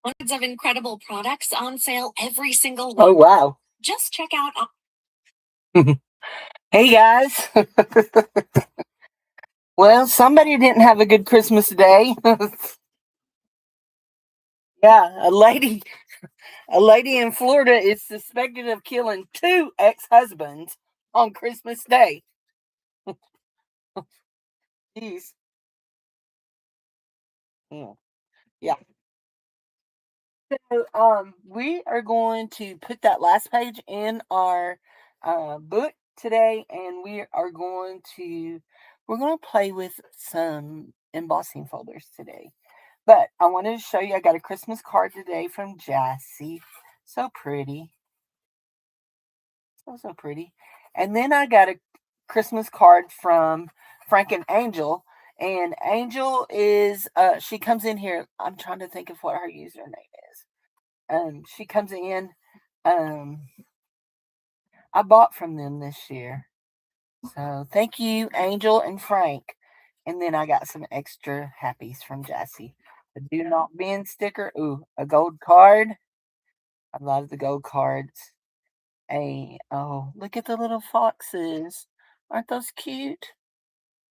Hundreds of incredible products on sale every single week. Oh, wow. Just check out. Hey, guys. Well, somebody didn't have a good Christmas day. Yeah, a lady in Florida is suspected of killing two ex-husbands on Christmas Day. Jeez. Yeah. Yeah. So, we are going to put that last page in our book today, and we're going to play with some embossing folders today. But I wanted to show you. I got a Christmas card today from Jassy. So pretty, so pretty. And then I got a Christmas card from Frank and Angel. And Angel is she comes in here. I'm trying to think of what her username is. She comes in. Um, I bought from them this year. So thank you, Angel and Frank. And then I got some extra happies from Jassy. A do not bend sticker. Ooh, a gold card. I love the gold cards. Look at the little foxes. Aren't those cute?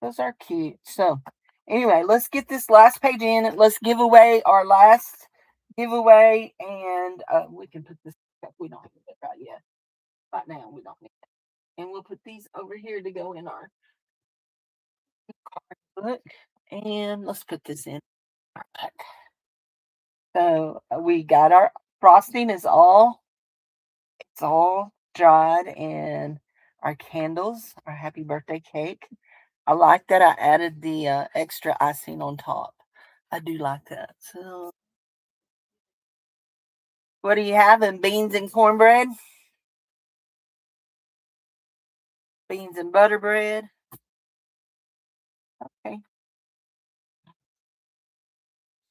Those are cute. So anyway, let's get this last page in. Let's give away our last giveaway, and we can put this up. We don't have it right yet. Right now, we don't need it. And we'll put these over here to go in our book. And let's put this in our book. So we got our frosting is all it's all dried, and our candles, our happy birthday cake. I like that I added the extra icing on top. I do like that. So, what are you having? Beans and cornbread? Beans and butter bread? Okay.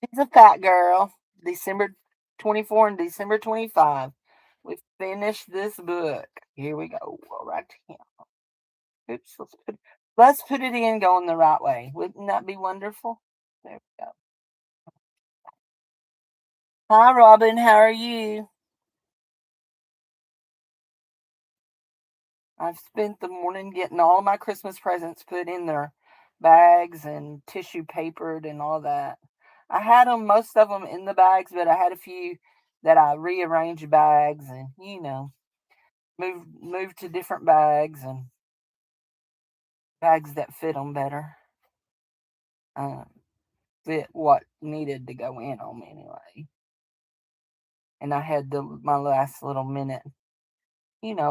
She's a fat girl. December 24 and December 25. We finished this book. Here we go. We'll write here. Oops. Let's put it in going the right way. Wouldn't that be wonderful? There we go. Hi, Robin. How are you? I've spent the morning getting all my Christmas presents put in their bags and tissue papered and all that. I had them, most of them in the bags, but I had a few that I rearranged bags and moved to different bags and bags that fit them better. Um, Fit what needed to go in them anyway. And I had my last little minute,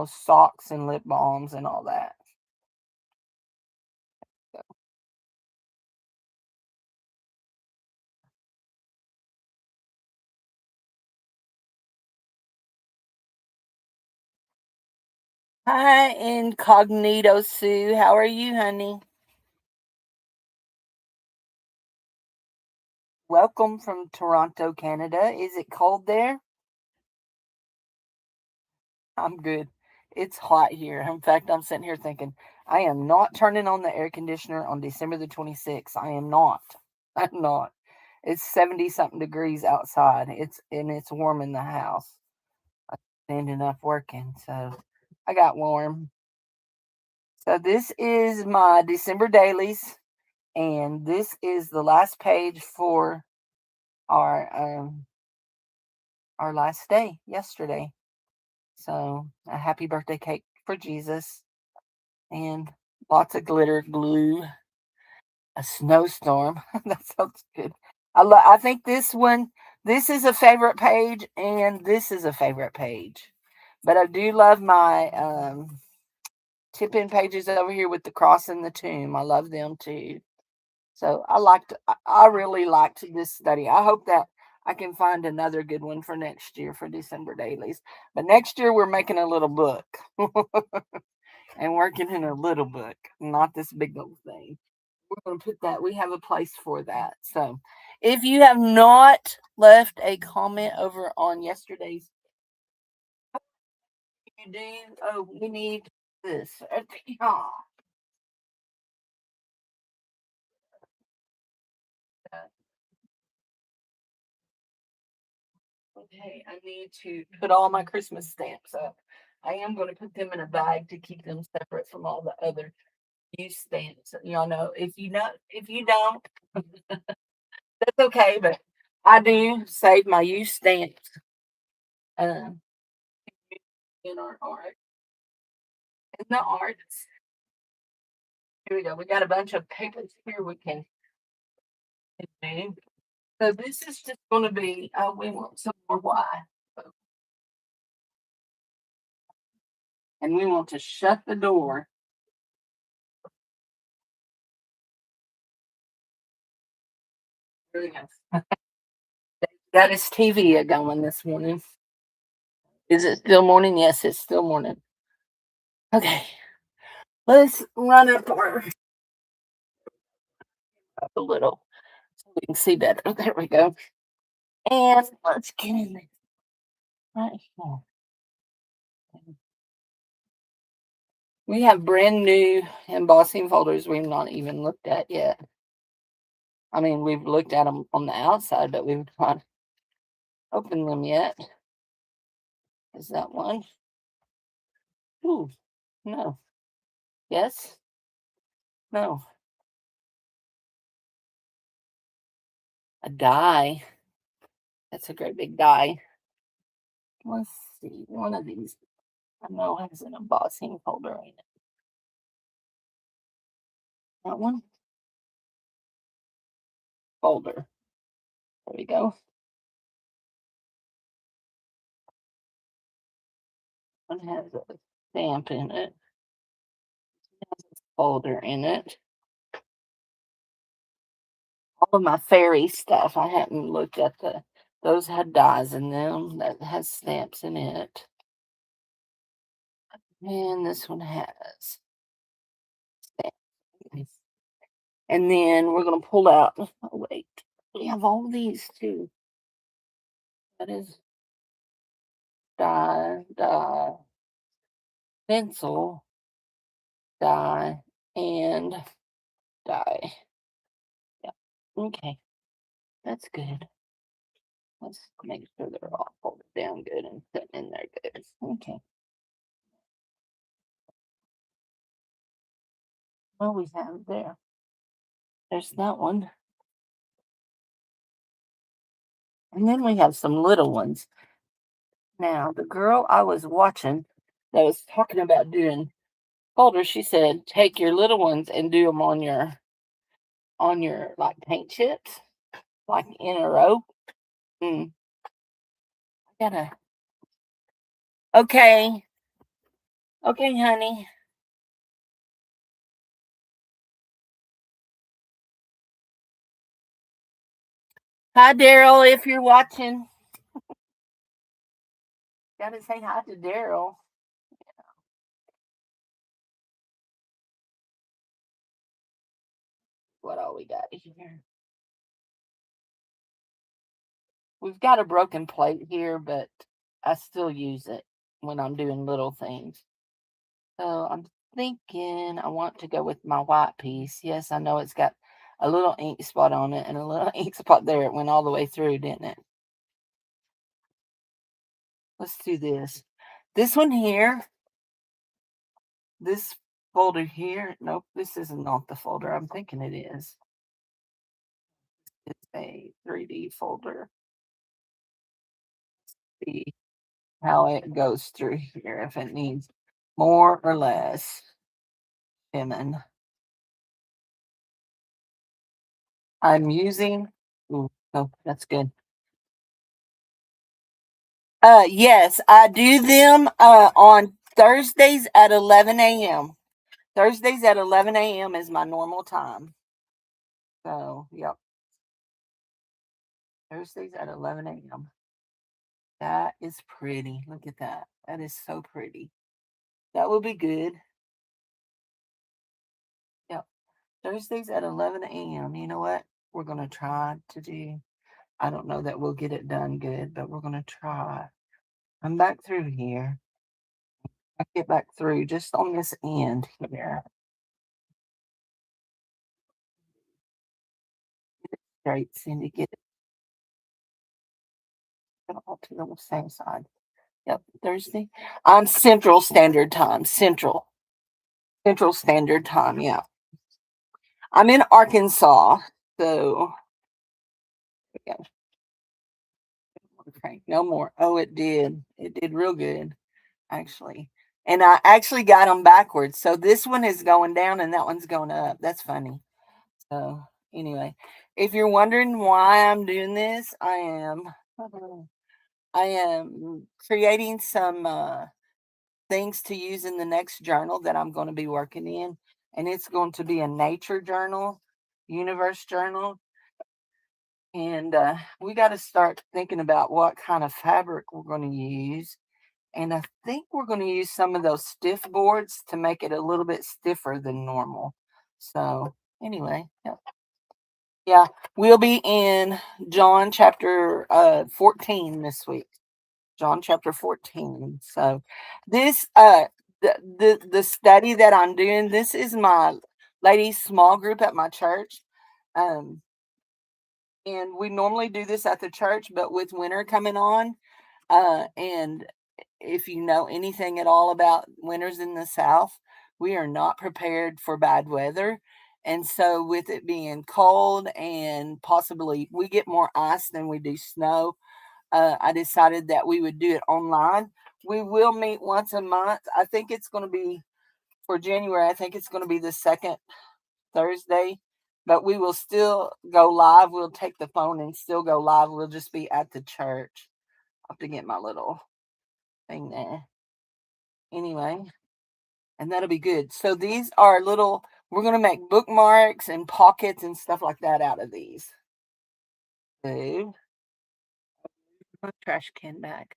socks and lip balms and all that. So, hi, Incognito Sue. How are you, honey? Welcome from Toronto, Canada. Is it cold there? I'm good. It's hot here. In fact, I'm sitting here thinking, I am not turning on the air conditioner on December the 26th. I am not. I'm not. It's 70 something degrees outside. It's warm in the house. I'm standing up working, so I got warm. So this is my December dailies, and this is the last page for our last day yesterday. So a happy birthday cake for Jesus and lots of glitter glue. A snowstorm. That sounds good. I think this is a favorite page, and this is a favorite page. But I do love my tip in pages over here with the cross and the tomb. I love them too. So I really liked this study. I hope that I can find another good one for next year for December dailies. But next year we're making a little book and working in a little book, not this big old thing. We're going to put that. We have a place for that. So, if you have not left a comment over on yesterday's, you do. Oh, we need this. Okay, I need to put all my Christmas stamps up. I am going to put them in a bag to keep them separate from all the other used stamps. Y'all know if you don't, that's okay. But I do save my used stamps um, in our art. In the arts, here we go. We got a bunch of papers here we can do. So this is just going to be. Oh, we want some more Y, and we want to shut the door. There we go. Got his TV going this morning. Is it still morning? Yes, it's still morning. Okay, let's run up a little so we can see better. There we go. And let's get in there right here. We have brand new embossing folders we've not even looked at yet. I mean, we've looked at them on the outside, but we've not opened them yet. Is that one? Ooh, no. Yes? No. A die. That's a great big die. Let's see. One of these I know has an embossing folder in it. That one? Folder. There we go. One has a stamp in it. Has a folder in it. All of my fairy stuff, I hadn't looked at those had dies in them. That has stamps in it. And this one has stamps. And then we're gonna pull out, oh wait, we have all these too. That is die, pencil, die, and die. Yeah. Okay. That's good. Let's make sure they're all folded down good and sitting in there good. Okay. What we have there? There's that one. And then we have some little ones. Now, the girl I was watching that was talking about doing folders, she said, take your little ones and do them on your like paint chips, like in a row. Mm, I gotta. Okay, okay, honey. Hi, Daryl. If you're watching, gotta say hi to Daryl. What all we got here? We've got a broken plate here, but I still use it when I'm doing little things. So I'm thinking I want to go with my white piece. Yes, I know it's got a little ink spot on it and a little ink spot there. It went all the way through, didn't it? Let's do this. This one here, this folder here. Nope, this is not the folder. I'm thinking it is. It's a 3D folder. See how it goes through here, if it needs more or less feminine. I'm using, ooh, oh, that's good. Yes, I do them on Thursdays at 11 a.m. Thursdays at 11 a.m. is my normal time. So, yep. Thursdays at 11 a.m. That is pretty. Look at that. That is so pretty. That will be good. Yep. Thursdays at 11 a.m. You know what? We're going to try to do. I don't know that we'll get it done good, but we're going to try. I'm back through here. I get back through just on this end here. Get it straight, Cindy. Get it all to the same side. Yep, Thursday. I'm Central Standard Time. Central Standard Time. Yeah, I'm in Arkansas, so yeah. Okay, no more. Oh, it did. It did real good, actually. And I actually got them backwards. So this one is going down and that one's going up. That's funny. So anyway, if you're wondering why I'm doing this, I am creating some things to use in the next journal that I'm going to be working in, and it's going to be a nature journal, universe journal, and we got to start thinking about what kind of fabric we're going to use. And I think we're going to use some of those stiff boards to make it a little bit stiffer than normal. So anyway, yeah. Yeah, we'll be in John chapter 14 this week. John chapter 14. So this the study that I'm doing, this is my ladies small group at my church. Um and we normally do this at the church, but with winter coming on, and if you know anything at all about winters in the South, we are not prepared for bad weather. And so, with it being cold and possibly we get more ice than we do snow, I decided that we would do it online. We will meet once a month. I think it's going to be for January. I think it's going to be the second Thursday, but we will still go live. We'll take the phone and still go live. We'll just be at the church. I have to get my little thing there. Anyway, and that'll be good. So these are little, we're going to make bookmarks and pockets and stuff like that out of these. So, my trash can back.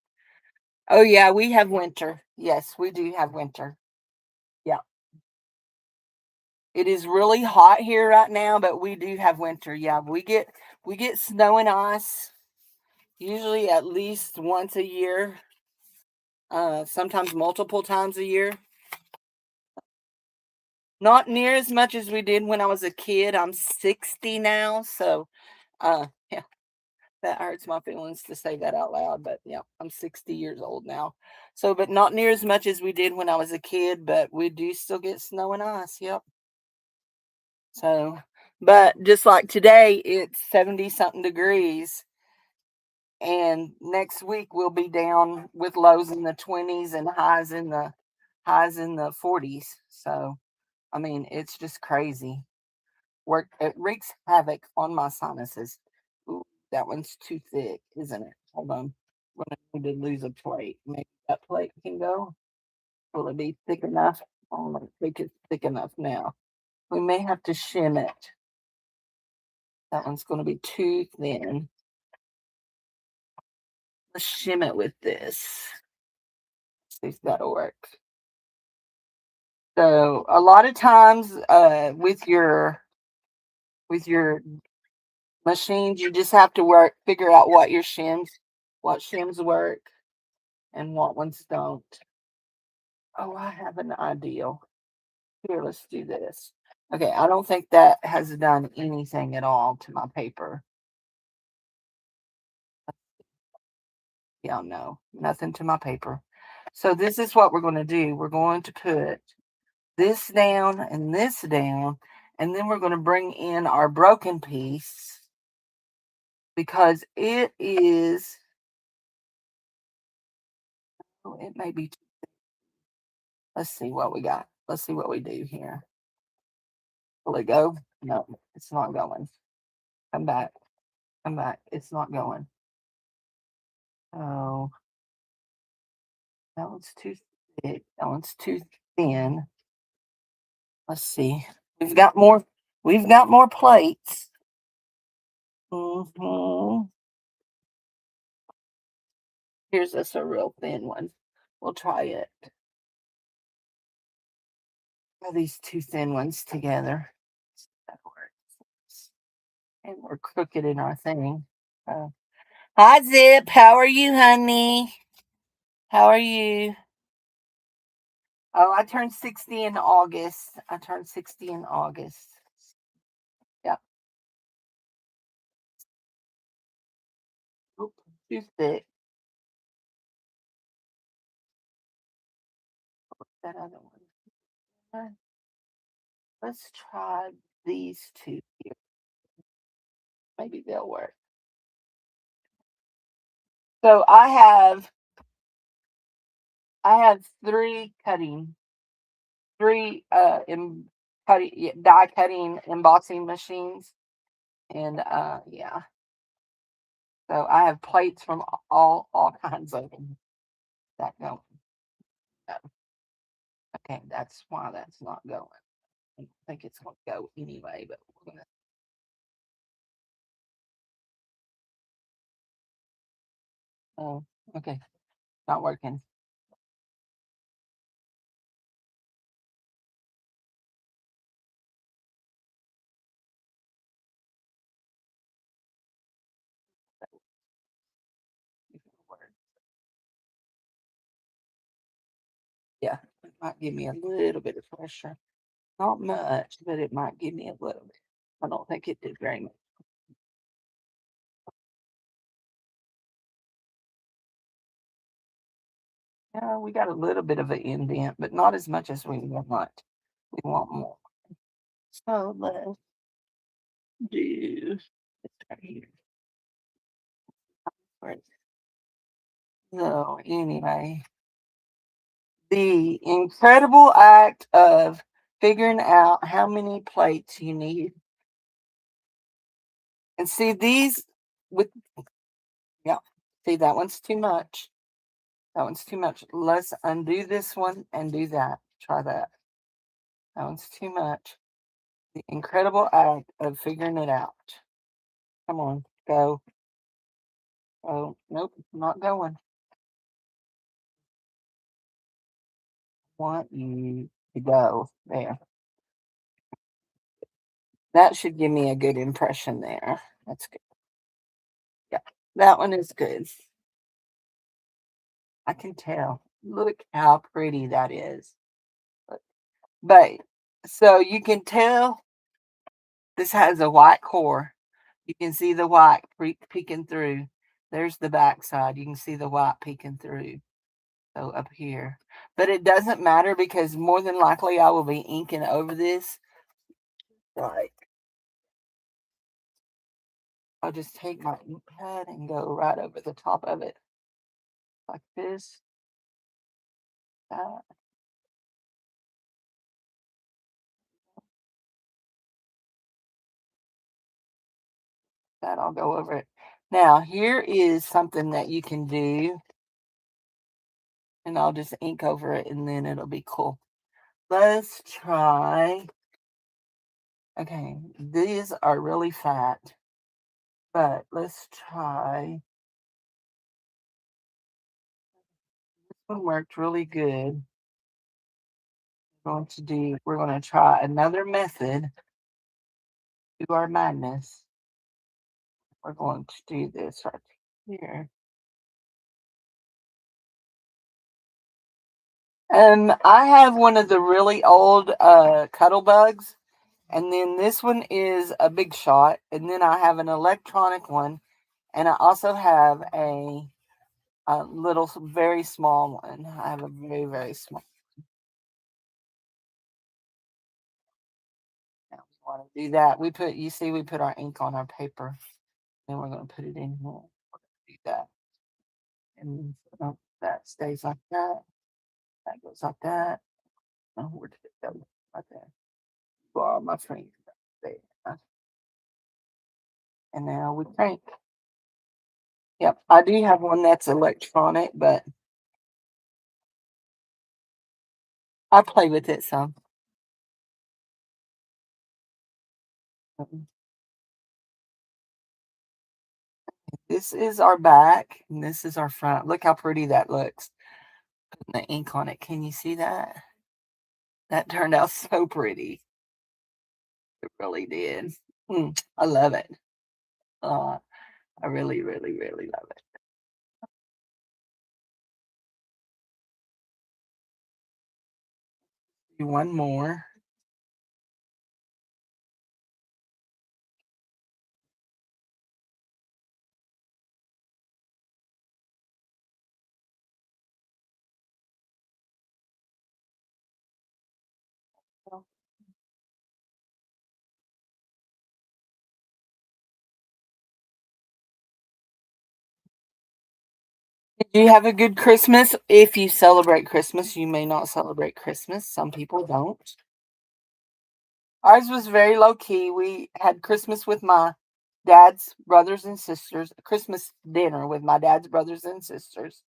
Oh, yeah, we have winter. Yes, we do have winter. Yeah. It is really hot here right now, but we do have winter. Yeah, we get snow and ice usually at least once a year, sometimes multiple times a year. Not near as much as we did when I was a kid. I'm 60 now, so yeah, that hurts my feelings to say that out loud, but yeah, I'm 60 years old now. So, but not near as much as we did when I was a kid, but we do still get snow and ice. Yep. So, but just like today, it's 70 something degrees. And next week we'll be down with lows in the 20s and highs in the 40s. So, I mean, it's just crazy. It wreaks havoc on my sinuses. Ooh, that one's too thick, isn't it? Hold on. I'm gonna need to lose a plate. Maybe that plate can go. Will it be thick enough? I don't think it's thick enough now. We may have to shim it. That one's going to be too thin. Let's shim it with this. See if that'll work. So a lot of times, with your machines, you just have to figure out what shims work, and what ones don't. Oh, I have an ideal. Here, let's do this. Okay, I don't think that has done anything at all to my paper. Yeah, no, nothing to my paper. So this is what we're going to do. We're going to put this down and this down, and then we're going to bring in our broken piece because it is, oh, it may be, let's see what we got. Let's see what we do here. Will it go? No, it's not going. Come back. Come back. It's not going. Oh, that one's too thick. That one's too thin. Let's see. We've got more. We've got more plates. Hmm. Here's us a real thin one. We'll try it. Try these two thin ones together. That works. And we're crooked in our thing. Uh, Hi, Zip. How are you, honey? How are you? Oh, I turned 60 in August. I turned 60 in August. Yep. Oop, too thick. that other one. Let's try these two here. Maybe they'll work. So I have three die cutting embossing machines, and yeah. So I have plates from all kinds of them that go. Okay, that's why that's not going. I think it's going to go anyway, but we're gonna. Oh, okay, not working. Yeah, it might give me a little bit of pressure. Not much, but it might give me a little bit. I don't think it did very much. Yeah, we got a little bit of an indent, but not as much as we want. We want more. So let's do this right here. Right. So anyway, the incredible act of figuring out how many plates you need. And see these with, yeah, see that one's too much. That one's too much. Let's undo this one and do that. Try that. That one's too much. The incredible act of figuring it out. Come on, go. Oh, nope, not going. Want you to go there. That should give me a good impression there. That's good. Yeah, that one is good. I can tell. Look how pretty that is. But so you can tell this has a white core. You can see the white peeking through. There's the back side. You can see the white peeking through. So up here. But it doesn't matter because more than likely I will be inking over this. Right. I'll just take my ink pad and go right over the top of it. Like this. That. That I'll go over it. Now, here is something that you can do. And I'll just ink over it and then it'll be cool. Let's try. Okay, these are really fat. But let's try. This one worked really good. We're going to try another method to our madness. We're going to do this right here. I have one of the really old cuddle bugs, and then this one is a big shot, and then I have an electronic one, and I also have a little, very small one. I have a very, very small. Now we want to do that. We put our ink on our paper. Then we're going to put it in here. We're going to do that. And that stays like that. That goes like that. Oh, where did it go? Right there. Borrow my finger. There. And now we crank. Yep, I do have one that's electronic, but I play with it some. This is our back, and this is our front. Look how pretty that looks. Putting the ink on it. Can you see that? That turned out so pretty. It really did. I love it. Uh, I really, really, really love it. Do one more. Did you have a good Christmas? If you celebrate Christmas, you may not celebrate Christmas. Some people don't. Ours was very low key. We had Christmas with my dad's brothers and sisters, a Christmas dinner with my dad's brothers and sisters.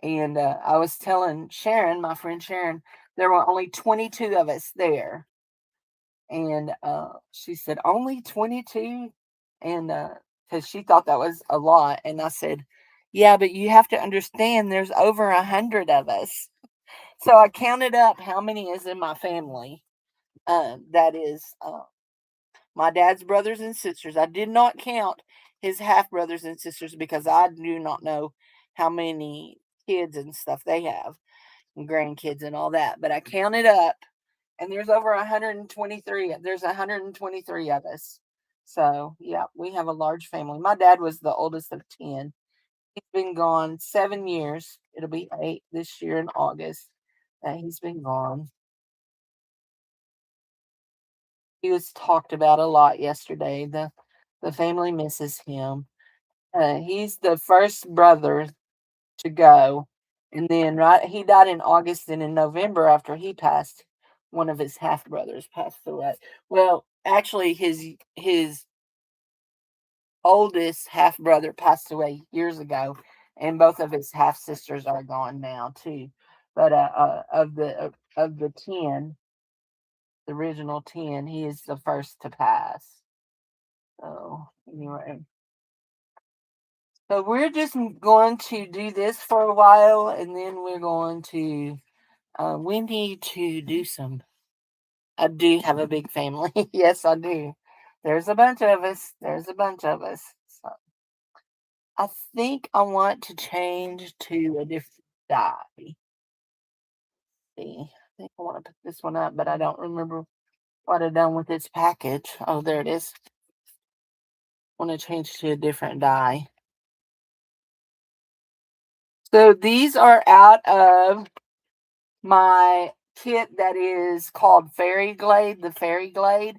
And I was telling Sharon, my friend Sharon, there were only 22 of us there. And she said, only 22? And because she thought that was a lot. And I said, yeah, but you have to understand there's over 100 of us. So I counted up how many is in my family. That is my dad's brothers and sisters. I did not count his half brothers and sisters because I do not know how many kids and stuff they have and grandkids and all that. But I counted up and there's over 123. There's 123 of us. So, yeah, we have a large family. My dad was the oldest of 10. He's been gone 7 years. It'll be 8 this year in August that he's been gone. He was talked about a lot yesterday. The family misses him. He's the first brother to go, and then he died in August, and in November after he passed, one of his half brothers passed away. Well, actually, his oldest half brother passed away years ago, and both of his half sisters are gone now too. But of the 10, the original 10, he is the first to pass. So anyway, so we're just going to do this for a while, and then we're going to. We need to do some. I do have a big family. Yes, I do. There's a bunch of us. There's a bunch of us. So I think I want to change to a different dye. See, I think I want to pick this one up, but I don't remember what I've done with its package. Oh, there it is. I want to change to a different dye. So these are out of my kit that is called Fairy Glade, the Fairy Glade.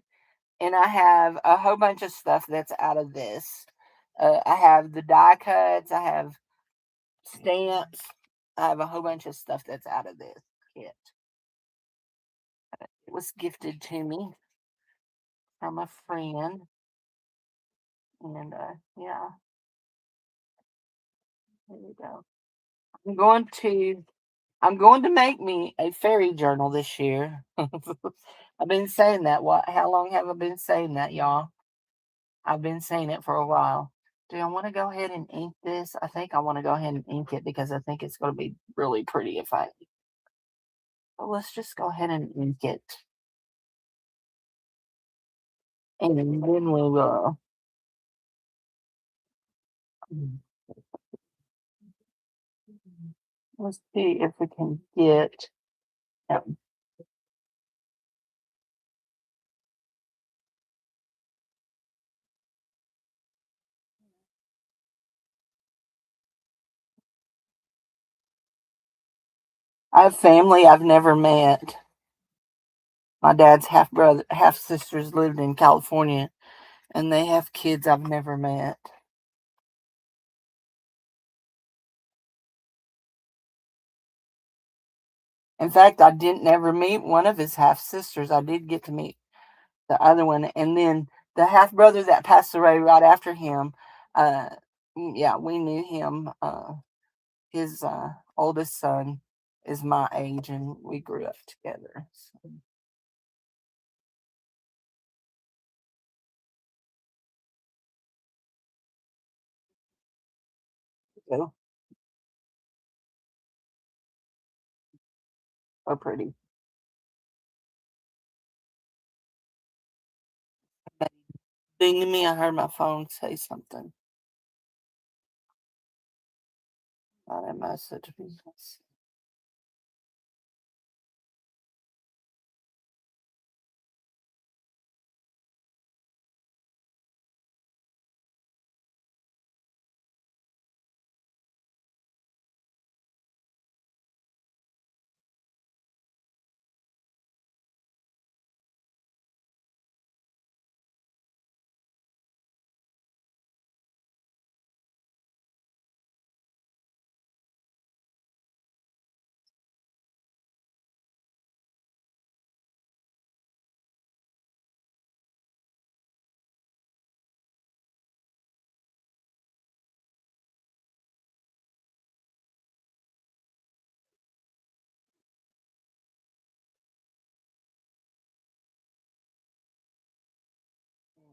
And I have a whole bunch of stuff that's out of this. I have the die cuts, I have stamps, I have a whole bunch of stuff that's out of this kit. It was gifted to me from a friend. And yeah, there we go. I'm going to I'm going to make me a fairy journal this year. I've been saying that. How long have I been saying that, y'all? I've been saying it for a while. Do I want to go ahead and ink this? I think I want to go ahead and ink it because I think it's going to be really pretty if I. Well, let's just go ahead and ink it, and then we will. Mm, let's see if we can get. Yep. I have family I've never met. My dad's half brother, half sisters lived in California, and they have kids I've never met. In fact, I didn't ever meet one of his half sisters. I did get to meet the other one, and then the half brother that passed away right after him. Uh, yeah, we knew him. His oldest son is my age, and we grew up together. So, so pretty. Ding me! I heard my phone say something. Not a message.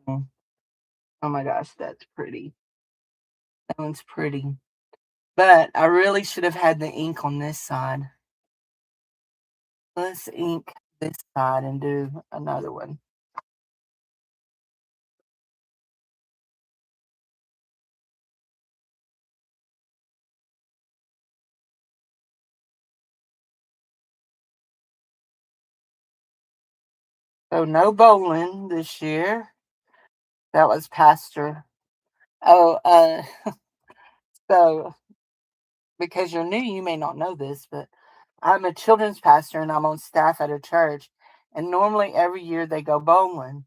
Mm. Oh my gosh, that's pretty. That one's pretty. But I really should have had the ink on this side. Let's ink this side and do another one. So no bowling this year. That was Pastor. Oh, so because you're new, you may not know this, but I'm a children's pastor and I'm on staff at a church. And normally every year they go bowling.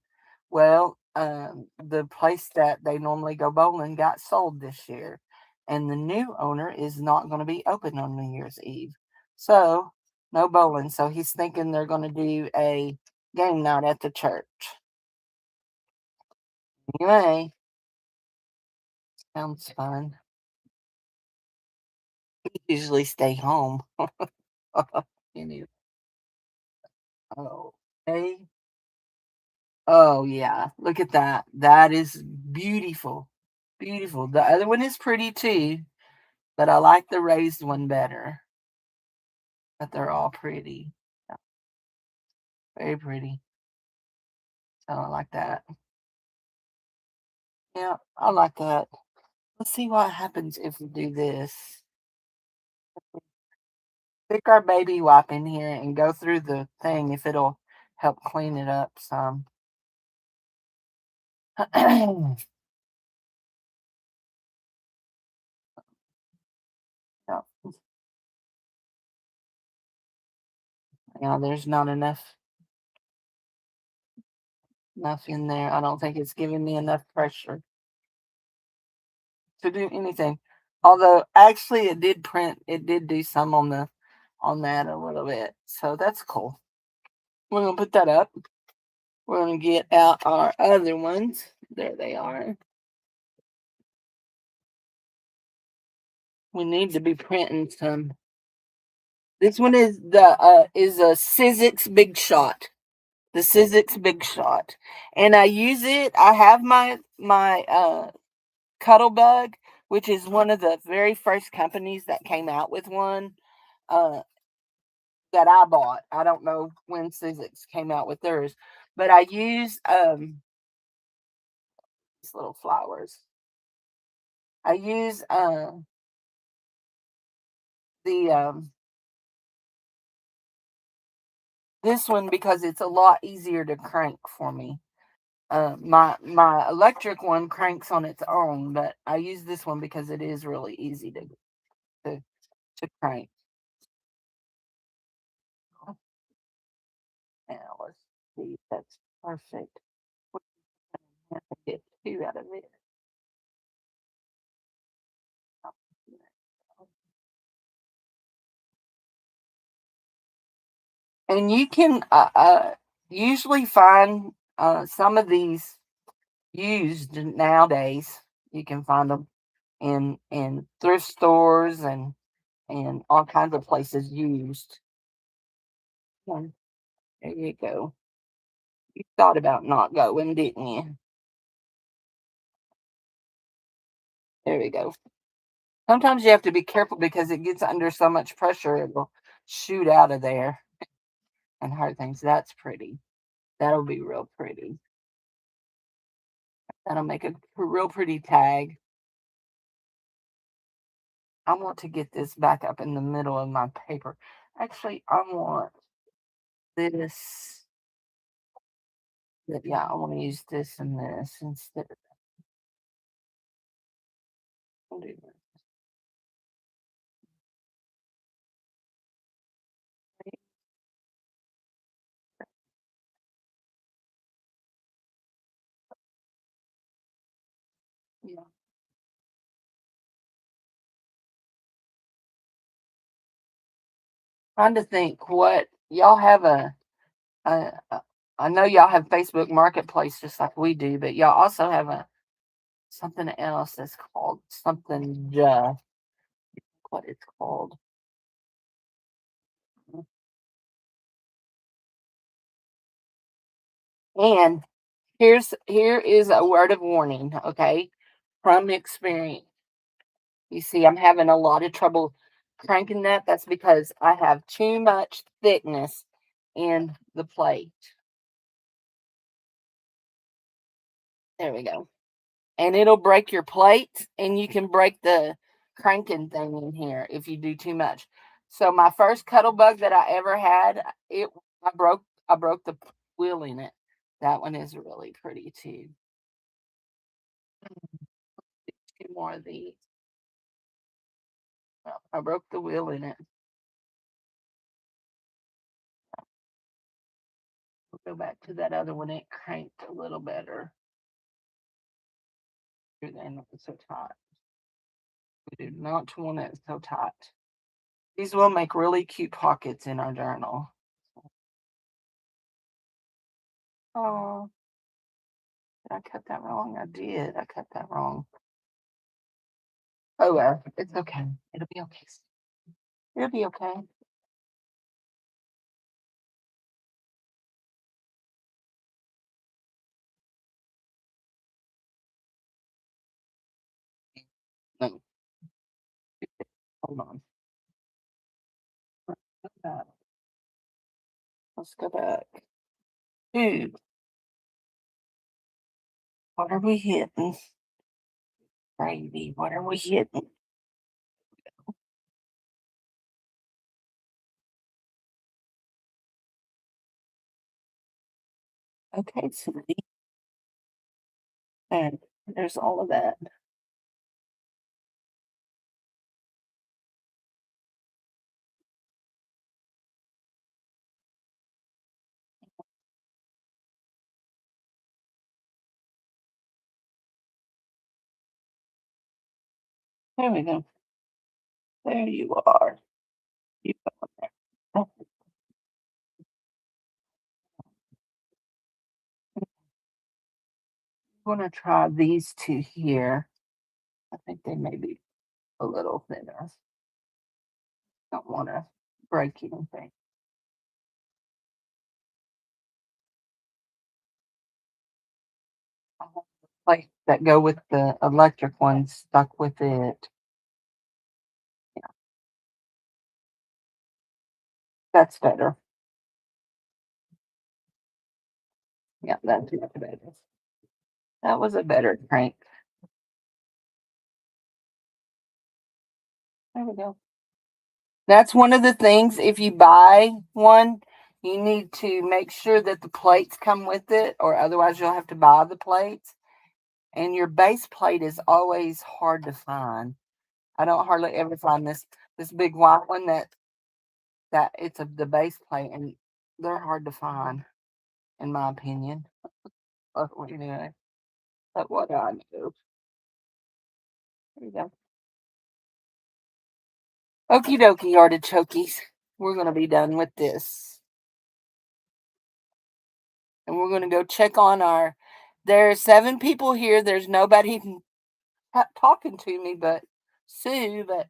Well, the place that they normally go bowling got sold this year. And the new owner is not going to be open on New Year's Eve. So, no bowling. So he's thinking they're going to do a game night at the church. Anyway, sounds fun. We usually stay home. Anyway, okay. Oh yeah, look at that. That is beautiful. Beautiful. The other one is pretty too, but I like the raised one better. But they're all pretty. Yeah, very pretty. So I like that. Yeah, I like that. Let's see what happens if we do this. Stick our baby wipe in here and go through the thing if it'll help clean it up some. Yeah, yeah, there's not enough in there. I don't think it's giving me enough pressure to do anything. Although actually it did do some on that a little bit. So that's cool. We're gonna put that up. We're gonna get out our other ones. There they are. We need to be printing some. This one is a Sizzix Big Shot. The Sizzix Big Shot. And I use it. I have my Cuddle Bug, which is one of the very first companies that came out with one. Uh, that I bought. I don't know when Sizzix came out with theirs, but I use these little flowers. I use the this one because it's a lot easier to crank for me. My electric one cranks on its own, but I use this one because it is really easy to to crank. Now let's see if that's perfect. We have to get two out of it. And you can usually find some of these used nowadays. You can find them in thrift stores and all kinds of places used. Yeah, there you go. You thought about not going, didn't you? There we go. Sometimes you have to be careful because it gets under so much pressure it will shoot out of there and hurt things. That's pretty. That'll be real pretty. That'll make a real pretty tag. I want to get this back up in the middle of my paper. Actually, I want this. Yeah, I want to use this and this instead of I'll do that. Yeah. Trying to think what y'all have a I know y'all have Facebook Marketplace just like we do, but y'all also have a something else that's called something what it's called. And Here is a word of warning, okay, from experience. You see, I'm having a lot of trouble cranking that. That's because I have too much thickness in the plate. There we go. And it'll break your plate, and you can break the cranking thing in here if you do too much. So my first cuddle bug that I ever had, it I broke the wheel in it. That one is really pretty too. Two more of these. Well, I broke the wheel in it. We'll go back to that other one. It cranked a little better. And it's so tight. We do not want it so tight. These will make really cute pockets in our journal. Oh, did I cut that wrong? I did. I cut that wrong. Oh well, it's okay. It'll be okay. It'll be okay. No, hold on. Let's go back. Let's go back. Dude, what are we hitting? Gravy, what are we hitting? Okay, Cindy. And there's all of that. There we go. There you are. You got there. Oh, I'm gonna try these two here. I think they may be a little thinner. Don't want to break anything. I want the plates that go with the electric ones stuck with it. Yeah, that's better. Yeah, that's much better. That was a better crank. There we go. That's one of the things. If you buy one, you need to make sure that the plates come with it, or otherwise you'll have to buy the plates. And your base plate is always hard to find. I don't hardly ever find this big white one that it's the base plate, and they're hard to find, in my opinion. What you know, but what I know. There you go. Okie dokie, artichokes. We're gonna be done with this, and we're gonna go check on our. There's 7 people here. There's nobody talking to me but Sue. But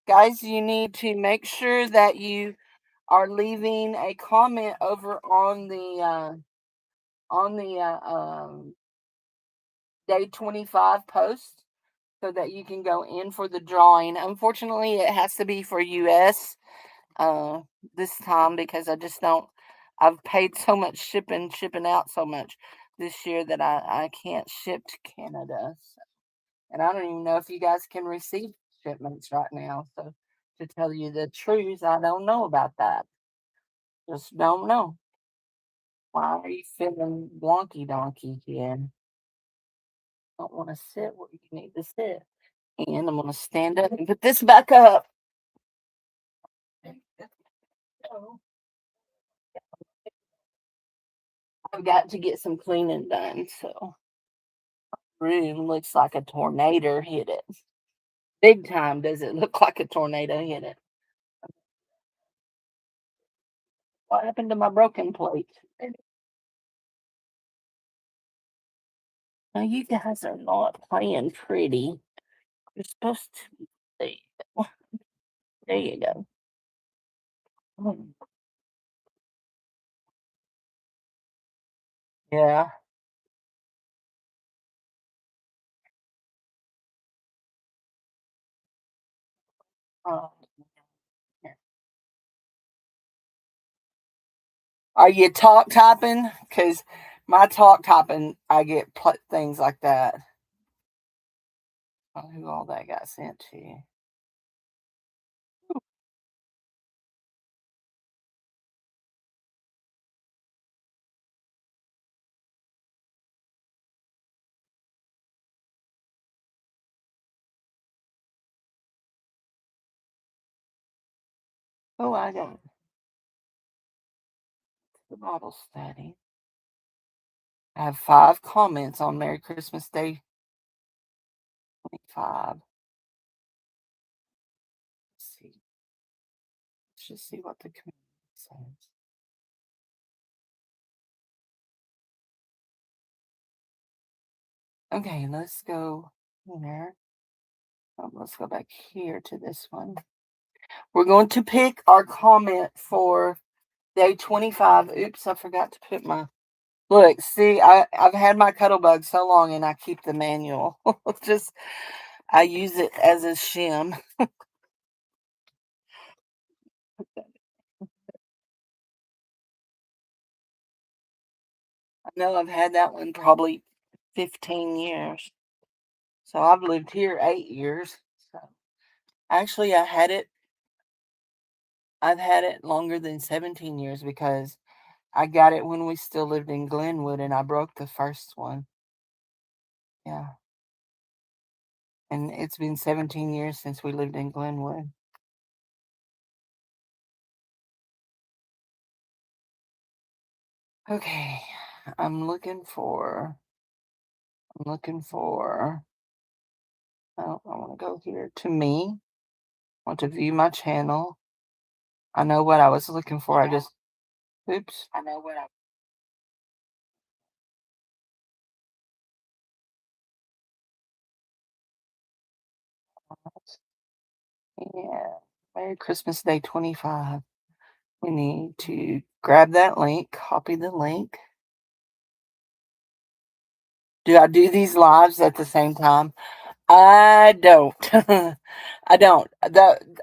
guys, you need to make sure that you are leaving a comment over on the day 25 post so that you can go in for the drawing. Unfortunately, it has to be for US uh this time because I just don't I've paid so much shipping out so much this year that I can't ship to Canada. So, and I don't even know if you guys can receive shipments right now. So to tell you the truth, I don't know about that. Just don't know. Why are you feeling wonky donkey here? Don't want to sit where you need to sit. And I'm going to stand up and put this back up. I've got to get some cleaning done. So, room looks like a tornado hit it. Big time, does it look like a tornado hit it? What happened to my broken plate? Now, you guys are not playing pretty. You're supposed to. There you go. There you go. Mm, Yeah. Oh, are you talk typing? Because my talk typing, I get things like that. Oh, who all that got sent to? Oh, I don't. The Bible study. I have 5 comments on Merry Christmas Day 25. Let's see. Let's just see what the community says. Okay, let's go here. Let's go back here to this one. We're going to pick our comment for day 25. Oops, I forgot to put my. Look, see, I've had my cuddle bug so long and I keep the manual. Just, I use it as a shim. I know I've had that one probably 15 years. So I've lived here 8 years. So actually, I've had it longer than 17 years because I got it when we still lived in Glenwood and I broke the first one. Yeah. And it's been 17 years since we lived in Glenwood. Okay. I'm looking for, oh, I want to go here to me. I want to view my channel. I know what I was looking for. Oops. I know what I, yeah. Merry Christmas Day 25. We need to grab that link, copy the link. Do I do these lives at the same time? I don't. I don't.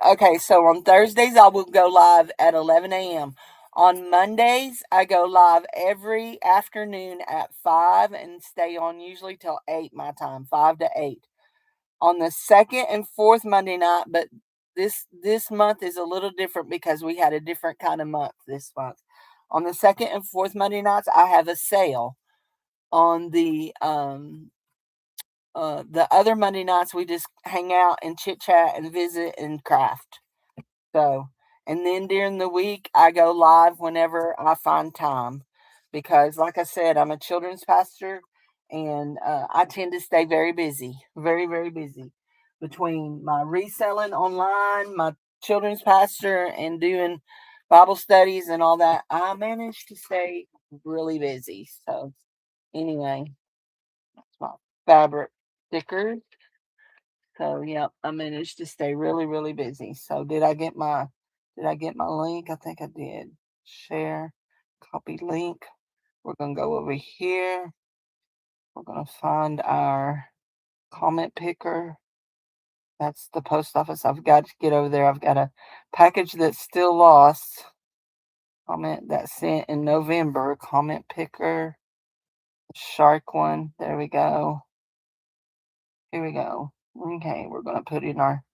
Okay, so on Thursdays I will go live at 11 a.m. On Mondays I go live every afternoon at 5 and stay on usually till 8 my time, 5 to 8. On the second and fourth Monday night, but this month is a little different because we had a different kind of month this month. On the second and fourth Monday nights I have a sale. On the other Monday nights, we just hang out and chit chat and visit and craft. So, and then during the week, I go live whenever I find time because, like I said, I'm a children's pastor and I tend to stay very busy, very, very busy between my reselling online, my children's pastor, and doing Bible studies and all that. I manage to stay really busy. So, anyway, that's my fabric stickers. So yeah, I managed to stay really, really busy. So did I get my link? I think I did. Share, copy link. We're gonna go over here. We're gonna find our comment picker. That's the post office. I've got to get over there. I've got a package that's still lost. Comment that sent in November. Comment picker. Shark one. There we go. Here we go. Okay, we're gonna put in our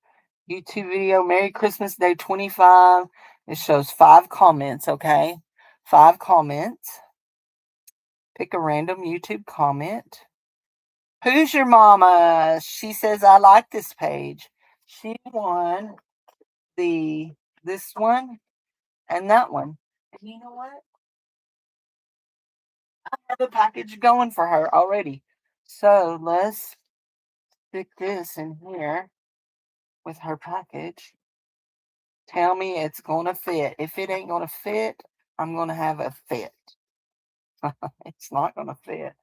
YouTube video, Merry Christmas Day 25. It shows 5 comments, okay? 5 comments. Pick a random YouTube comment. Who's your mama? She says, I like this page. She won this one and that one. And you know what? I have a package going for her already. So let's stick this in here with her package. Tell me it's going to fit. If it ain't going to fit, I'm going to have a fit. It's not going to fit.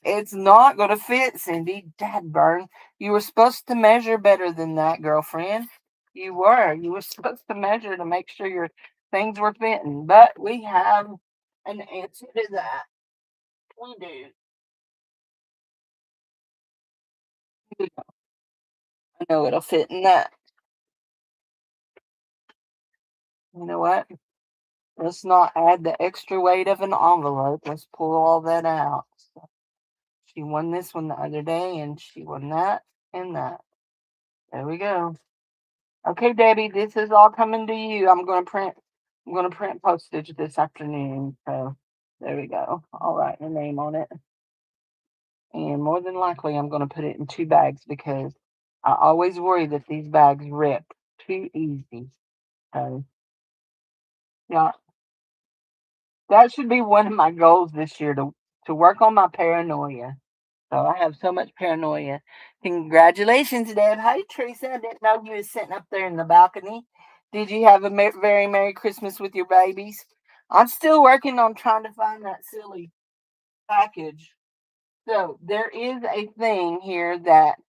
It's not going to fit, Cindy. Dadburn. You were supposed to measure better than that, girlfriend. You were. You were supposed to measure to make sure your things were fitting. But we have an answer to that. we do. I know it'll fit in that. You know what? Let's not add the extra weight of an envelope. Let's pull all that out. So she won this one the other day, and she won that and that. There we go. Okay, Debbie, this is all coming to you. I'm gonna print postage this afternoon. So there we go. I'll write your name on it. And more than likely I'm gonna put it in 2 bags because I always worry that these bags rip too easy. So yeah, that should be one of my goals this year to work on my paranoia. So I have so much paranoia. Congratulations, Deb. Hi, Teresa. I didn't know you was sitting up there in the balcony. Did you have a very Merry Christmas with your babies? I'm still working on trying to find that silly package. So there is a thing here that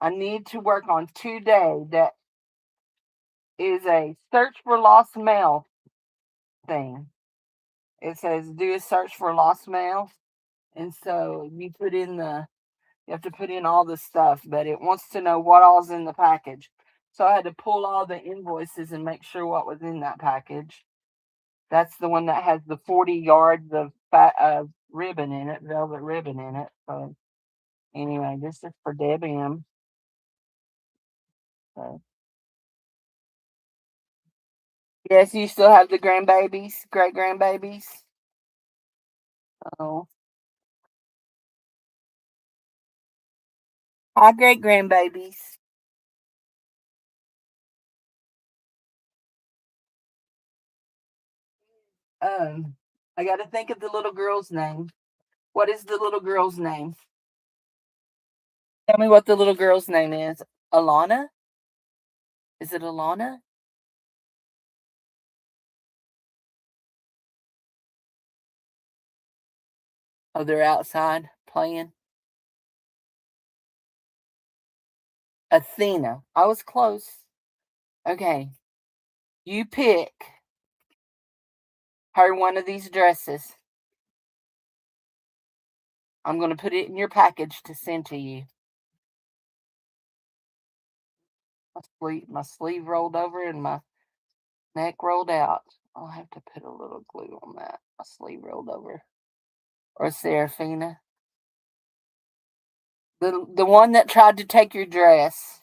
I need to work on today that is a search for lost mail thing. It says do a search for lost mail. And so you have to put in all the stuff, but it wants to know what all's in the package. So I had to pull all the invoices and make sure what was in that package. That's the one that has the 40 yards of ribbon in it, velvet ribbon in it. So anyway, this is for Deb M. So, yes, you still have the grandbabies, great grandbabies. Oh, hi, great grandbabies. Um, I got to think of the little girl's name. What is the little girl's name? Tell me what the little girl's name is. Alana? Is it Alana? Oh, they're outside playing. Athena. I was close. Okay. You pick her one of these dresses. I'm going to put it in your package to send to you. My sleeve rolled over and my neck rolled out. I'll have to put a little glue on that. My sleeve rolled over. Or Seraphina. The one that tried to take your dress.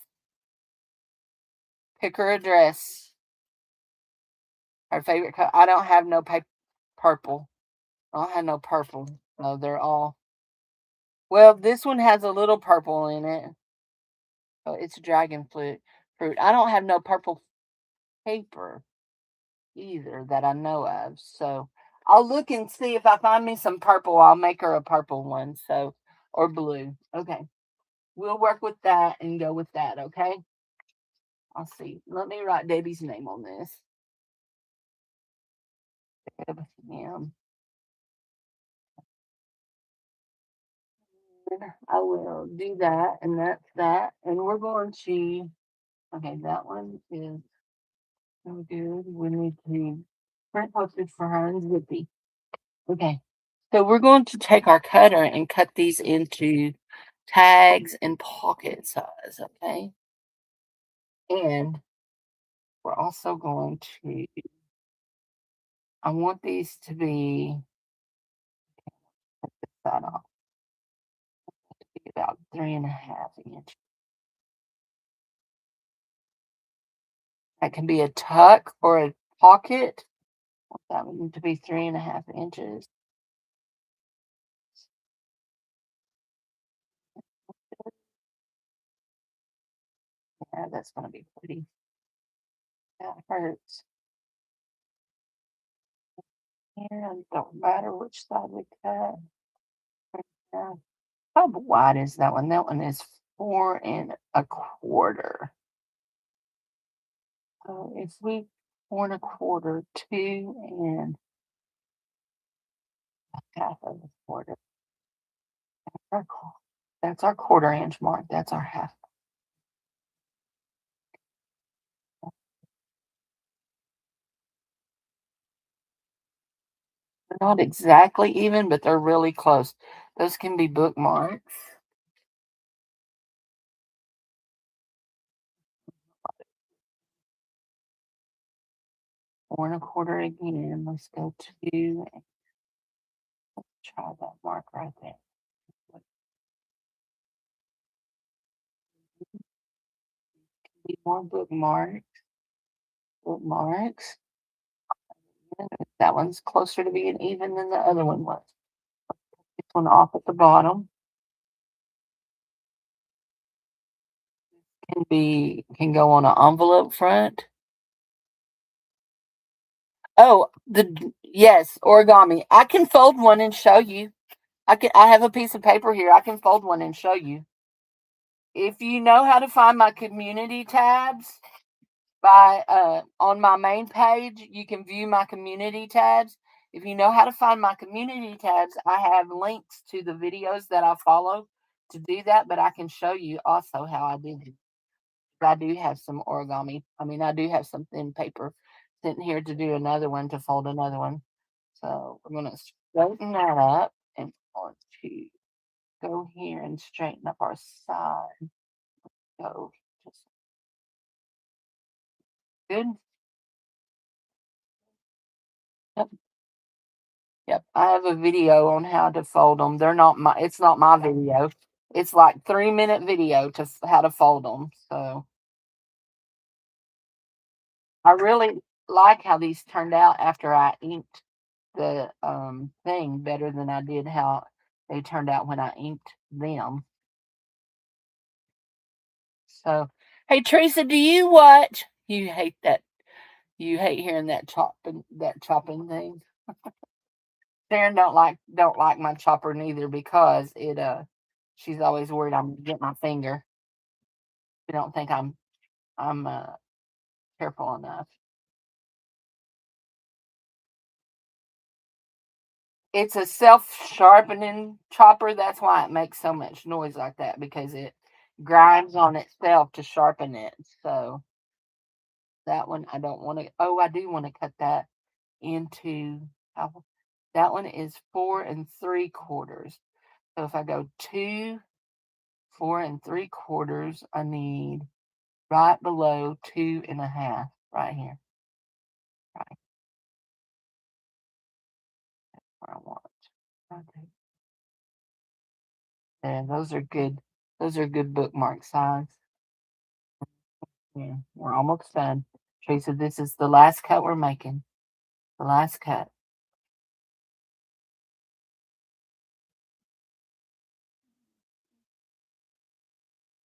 Pick her a dress. Her favorite color. I don't have no purple. I don't have no purple. No, they're all. Well, this one has a little purple in it. Oh, it's dragon fruit. I don't have no purple paper either that I know of. So I'll look and see if I find me some purple. I'll make her a purple one. So or blue. Okay. We'll work with that and go with that. Okay. I'll see. Let me write Debbie's name on this. Deb M. I will do that, and that's that. And we're going to. Okay, that one is so good. We need to print postage for her and Zippy. Okay. So we're going to take our cutter and cut these into tags and pocket size, okay? And we're also going to, I want these to be, that off, about 3.5 inches. That can be a tuck or a pocket. That would need to be 3.5 inches. Yeah, that's going to be pretty. That hurts. And don't matter which side we cut. Yeah. How wide is that one? That one is 4.25. So if we 4.25, 2.5 of a quarter. That's our 1/4 inch mark. That's our half. Not exactly even, but they're really close. Those can be bookmarks. 4 1/4 again. Let's go to try that mark right there. Need more bookmarks. Bookmarks. That one's closer to being even than the other one was. This one off at the bottom can go on an envelope front. Oh, the yes, origami. I can fold one and show you. I have a piece of paper here. I can fold one and show you. If you know how to find my community tabs by on my main page, you can view my community tabs. If you know how to find my community tabs, I have links to the videos that I follow to do that, but I can show you also how I did it. I do have some origami. I mean, I do have some thin paper sitting here to do another one to fold another one. So we're gonna straighten that up and want to go here and straighten up our side. So just good. Yep. Yep. I have a video on how to fold them. They're not my. It's not my video. It's like 3 minute video to how to fold them. So I really like how these turned out after I inked the thing better than I did how they turned out when I inked them. So, hey Teresa, do you watch? You hate that. You hate hearing that chopping thing. Sharon don't like my chopper neither because she's always worried I'm gonna get my finger. She don't think I'm careful enough. It's a self-sharpening chopper. That's why it makes so much noise like that because it grinds on itself to sharpen it. So that one I don't want to. Oh, I do want to cut that into. how- That one is 4 3/4. So if I go 2 4 3/4, I need right below 2 1/2 right here. Right where I want. Okay. There, those are good. Those are good bookmark size. Yeah, we're almost done. Teresa, this is the last cut we're making. The last cut.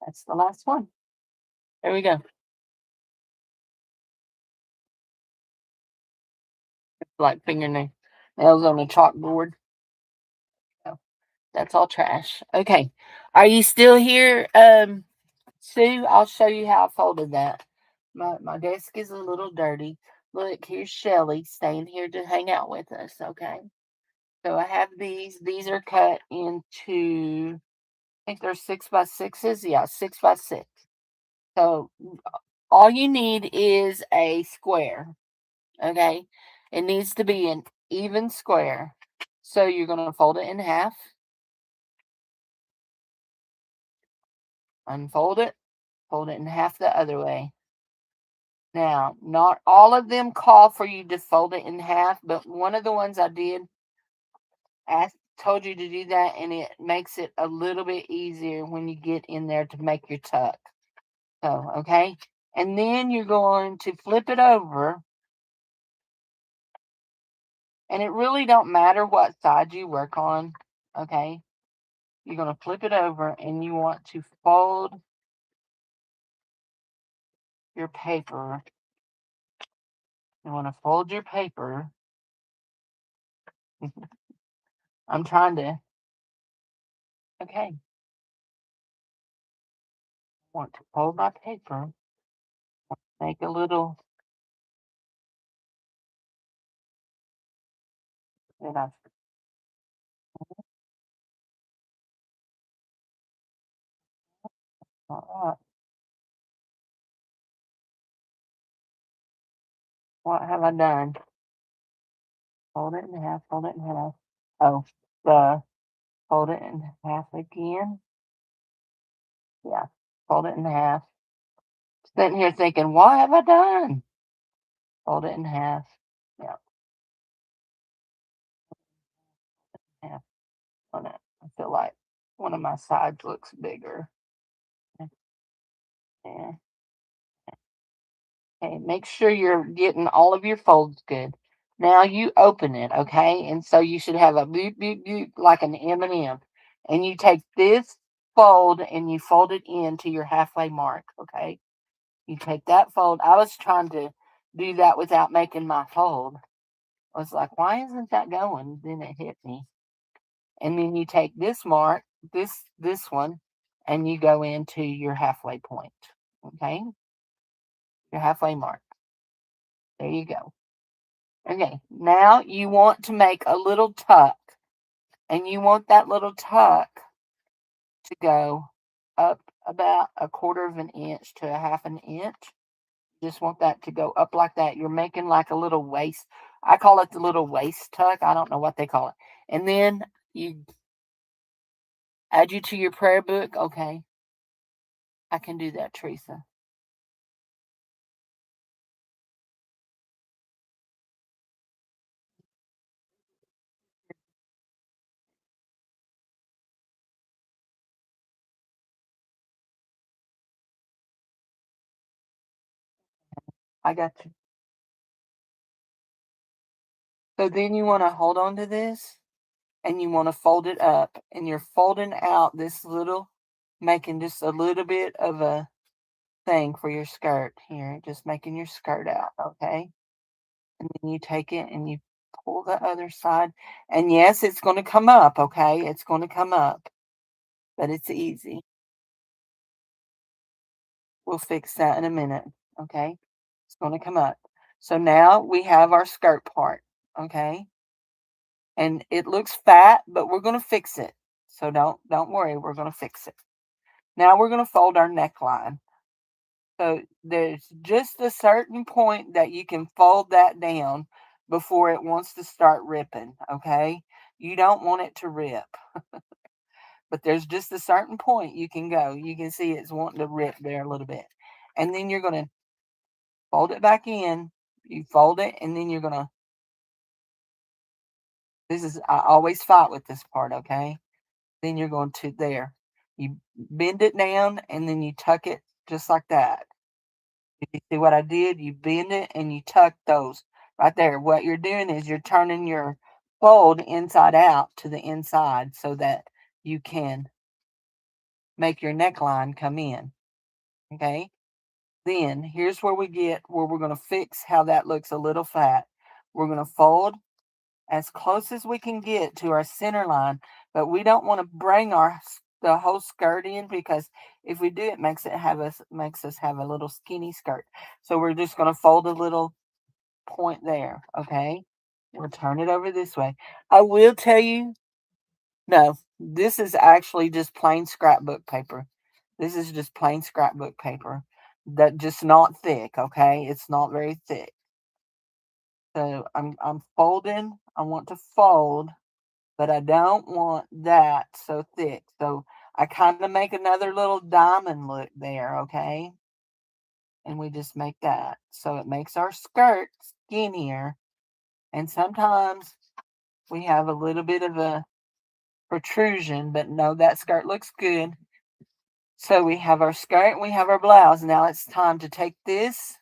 That's the last one. There we go. It's like fingernails on a chalkboard. So that's all trash. Okay. Are you still here, Sue? I'll show you how I folded that. My desk is a little dirty. Look, here's Shelly staying here to hang out with us. Okay. So I have these. These are cut into, I think they're 6x6s. Yeah, 6x6. So all you need is a square. Okay. It needs to be an even square. So you're going to fold it in half, unfold it, fold it in half the other way. Now, not all of them call for you to fold it in half, but one of the ones I did told you to do that, and it makes it a little bit easier when you get in there to make your tuck. So, okay. And then you're going to flip it over, and it really don't matter what side you work on. Okay. You're going to flip it over, and you want to fold your paper. You want to fold your paper. I'm trying to. Okay. Want to fold my paper. Make a little. Then I. All right. What have I done? Fold it in half, fold it in half. Oh, the fold it in half again. Yeah, fold it in half. Sitting here thinking, what have I done? Fold it in half. Yeah, half on it. I feel like one of my sides looks bigger. Yeah. Okay, make sure you're getting all of your folds good. Now you open it, okay? And so you should have a boop, boop, boop, like an M&M. And you take this fold and you fold it into your halfway mark, okay? You take that fold. I was trying to do that without making my fold. I was like, why isn't that going? Then it hit me. And then you take this mark, this one, and you go into your halfway point, okay? Your halfway mark. There you go. Okay, now you want to make a little tuck, and you want that little tuck to go up about a quarter of an inch to a half an inch. Just want that to go up like that. You're making like a little waist. I call it the little waist tuck. I don't know what they call it. And then you add you to your prayer book. Okay, I can do that, Teresa. I got you. So then you want to hold on to this and you want to fold it up, and you're folding out this little, making just a little bit of a thing for your skirt here, just making your skirt out, okay? And then you take it and you pull the other side. And yes, it's going to come up, okay? It's going to come up, but it's easy. We'll fix that in a minute, okay? It's going to come up. So now we have our skirt part, okay? And it looks fat, but we're going to fix it. So don't worry, we're going to fix it. Now we're going to fold our neckline. So there's just a certain point that you can fold that down before it wants to start ripping, okay? You don't want it to rip, but there's just a certain point you can go. You can see it's wanting to rip there a little bit. And then you're going to fold it back in. You fold it, and then you're going to, I always fight with this part, okay? Then you're going to there. You bend it down, and then you tuck it just like that. You see what I did? You bend it and you tuck those right there. What you're doing is you're turning your fold inside out to the inside so that you can make your neckline come in. Okay. Then here's where we're going to fix how that looks a little fat. We're going to fold as close as we can get to our center line, but we don't want to bring the whole skirt in, because if we do, it makes us have a little skinny skirt. So we're just going to fold a little point there, okay? We'll turn it over this way. I will tell you, no, this is actually just plain scrapbook paper. This is just plain scrapbook paper. That just not thick, okay? It's not very thick. So I'm folding. I want to fold, but I don't want that so thick. So I kind of make another little diamond look there, okay? And we just make that. So it makes our skirt skinnier. And sometimes we have a little bit of a protrusion, but no, that skirt looks good. So we have our skirt and we have our blouse. Now it's time to take this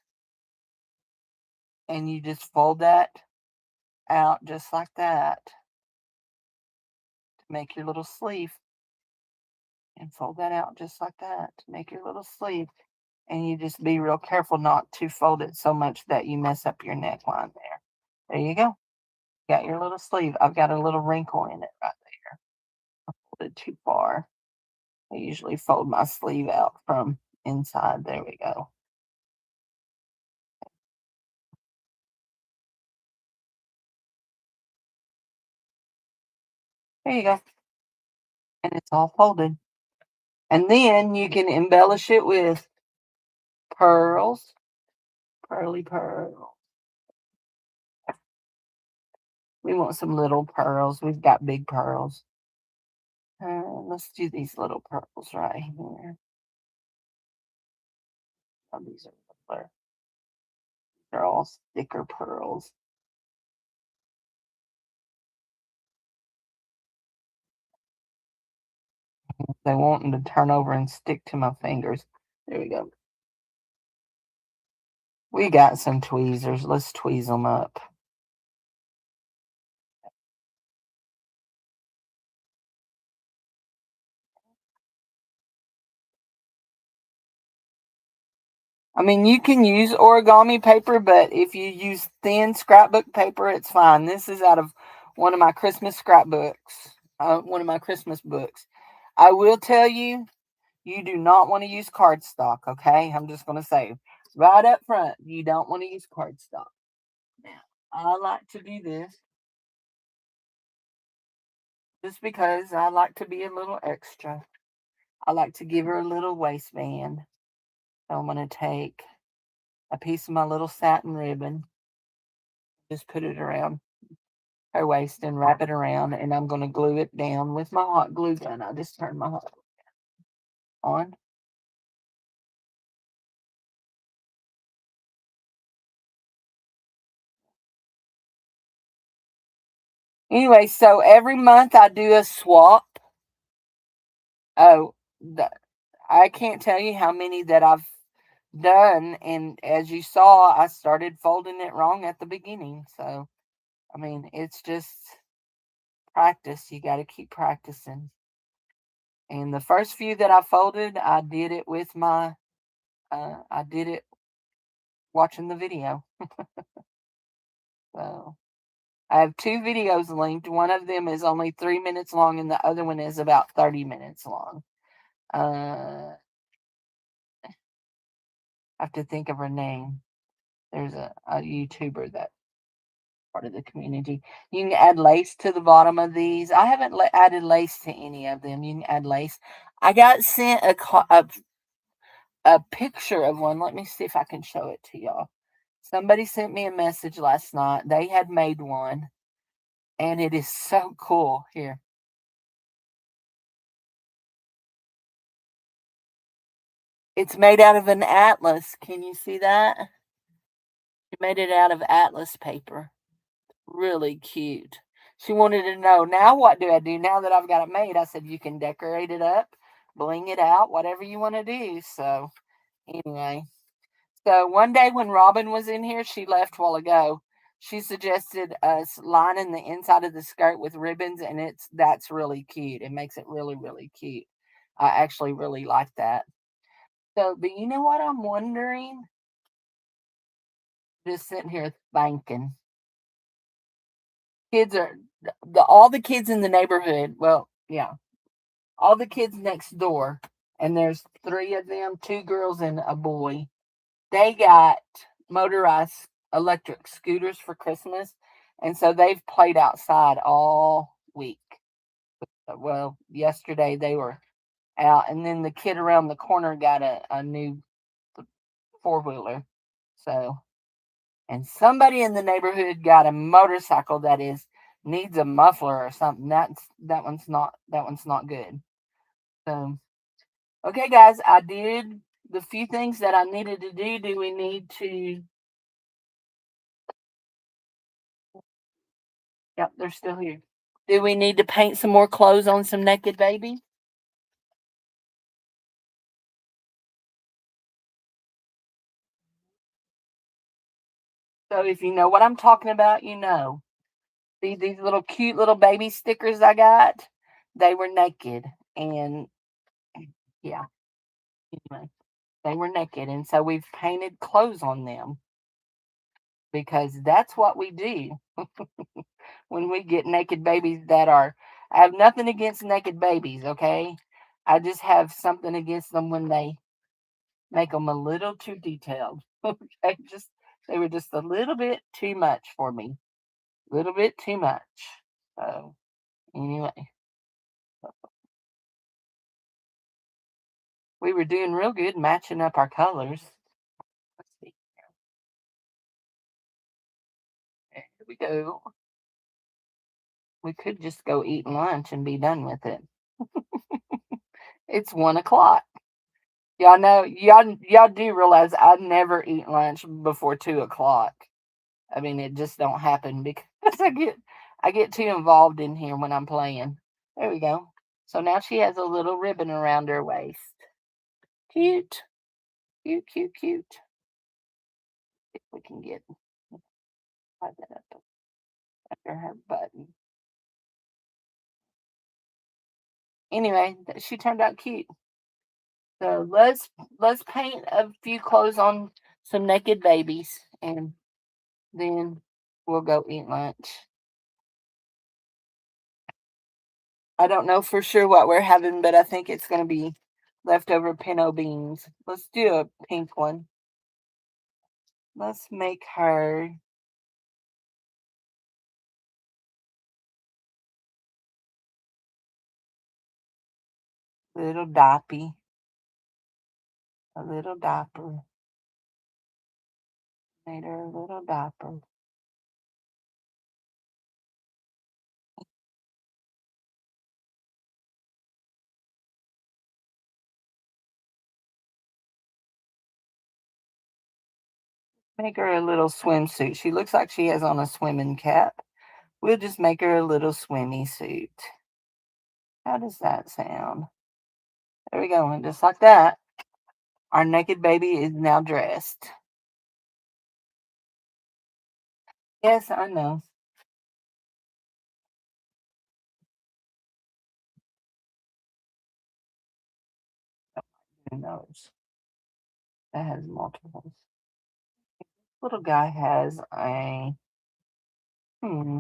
and you just fold that out just like that to make your little sleeve. And fold that out just like that to make your little sleeve. And you just be real careful not to fold it so much that you mess up your neckline there. There you go. Got your little sleeve. I've got a little wrinkle in it right there. I folded too far. I usually fold my sleeve out from inside. There we go. There you go. And it's all folded. And then you can embellish it with pearls, pearly pearl. We want some little pearls. We've got big pearls. Let's do these little pearls right here. Oh, these are littler. They're all thicker pearls. They want them to turn over and stick to my fingers. There we go. We got some tweezers. Let's tweeze them up. I mean, you can use origami paper, but if you use thin scrapbook paper, it's fine. This is out of one of my Christmas scrapbooks, one of my Christmas books. I will tell you, you do not want to use cardstock, okay? I'm just going to say right up front, you don't want to use cardstock. Now, I like to do this just because I like to be a little extra. I like to give her a little waistband. So I'm going to take a piece of my little satin ribbon, just put it around her waist and wrap it around, and I'm going to glue it down with my hot glue gun. I just turned my hot glue on. Anyway, so every month I do a swap. Oh, I can't tell you how many that I've done, and as you saw, I started folding it wrong at the beginning. So, I mean, it's just practice. You got to keep practicing. And the first few that I folded, I did it with I did it watching the video. So I have two videos linked. One of them is only 3 minutes long, and the other one is about 30 minutes long. I have to think of her name. There's a YouTuber that part of the community. You can add lace to the bottom of these. I haven't added lace to any of them. You can add lace. I got sent a picture of one. Let me see if I can show it to y'all. Somebody sent me a message last night. They had made one, and it is so cool. Here. It's made out of an atlas. Can you see that? She made it out of atlas paper. Really cute. She wanted to know, now what do I do? Now that I've got it made, I said, you can decorate it up, bling it out, whatever you want to do. So, anyway. So, one day when Robin was in here, she left a while ago. She suggested us lining the inside of the skirt with ribbons, and that's really cute. It makes it really, really cute. I actually really like that. So, but you know what I'm wondering? Just sitting here thinking. Kids are all the kids in the neighborhood. Well, yeah, all the kids next door, and there's three of them, two girls and a boy. They got motorized electric scooters for Christmas, and so they've played outside all week. Well, yesterday they were out, and then the kid around the corner got a new four-wheeler. So, and somebody in the neighborhood got a motorcycle that is needs a muffler or something. That one's not good. So, okay, guys, I did the few things that I needed to do. Do we need to? Yep, they're still here. Do we need to paint some more clothes on some naked baby? So if you know what I'm talking about, you know. See these little cute little baby stickers I got? They were naked. And yeah, anyway, they were naked. And so we've painted clothes on them because that's what we do when we get naked babies that are. I have nothing against naked babies, okay? I just have something against them when they make them a little too detailed. Okay, just they were just a little bit too much for me. A little bit too much. So anyway, we were doing real good matching up our colors. Let's see. Here we go. We could just go eat lunch and be done with it. It's 1 o'clock. Y'all know, y'all do realize I never eat lunch before 2 o'clock. I mean, it just don't happen because I get too involved in here when I'm playing. There we go. So now she has a little ribbon around her waist. Cute, cute, cute, cute. If we can get that up under her button. Anyway, she turned out cute. So let's paint a few clothes on some naked babies, and then we'll go eat lunch. I don't know for sure what we're having, but I think it's going to be leftover pinto beans. Let's do a pink one. Let's make her little doppy. A little diaper. Made her a little diaper. Make her a little swimsuit. She looks like she has on a swimming cap. We'll just make her a little swimmy suit. How does that sound? There we go. And just like that, our naked baby is now dressed. Yes, I know. Who knows? That has multiples. Little guy has a hmm.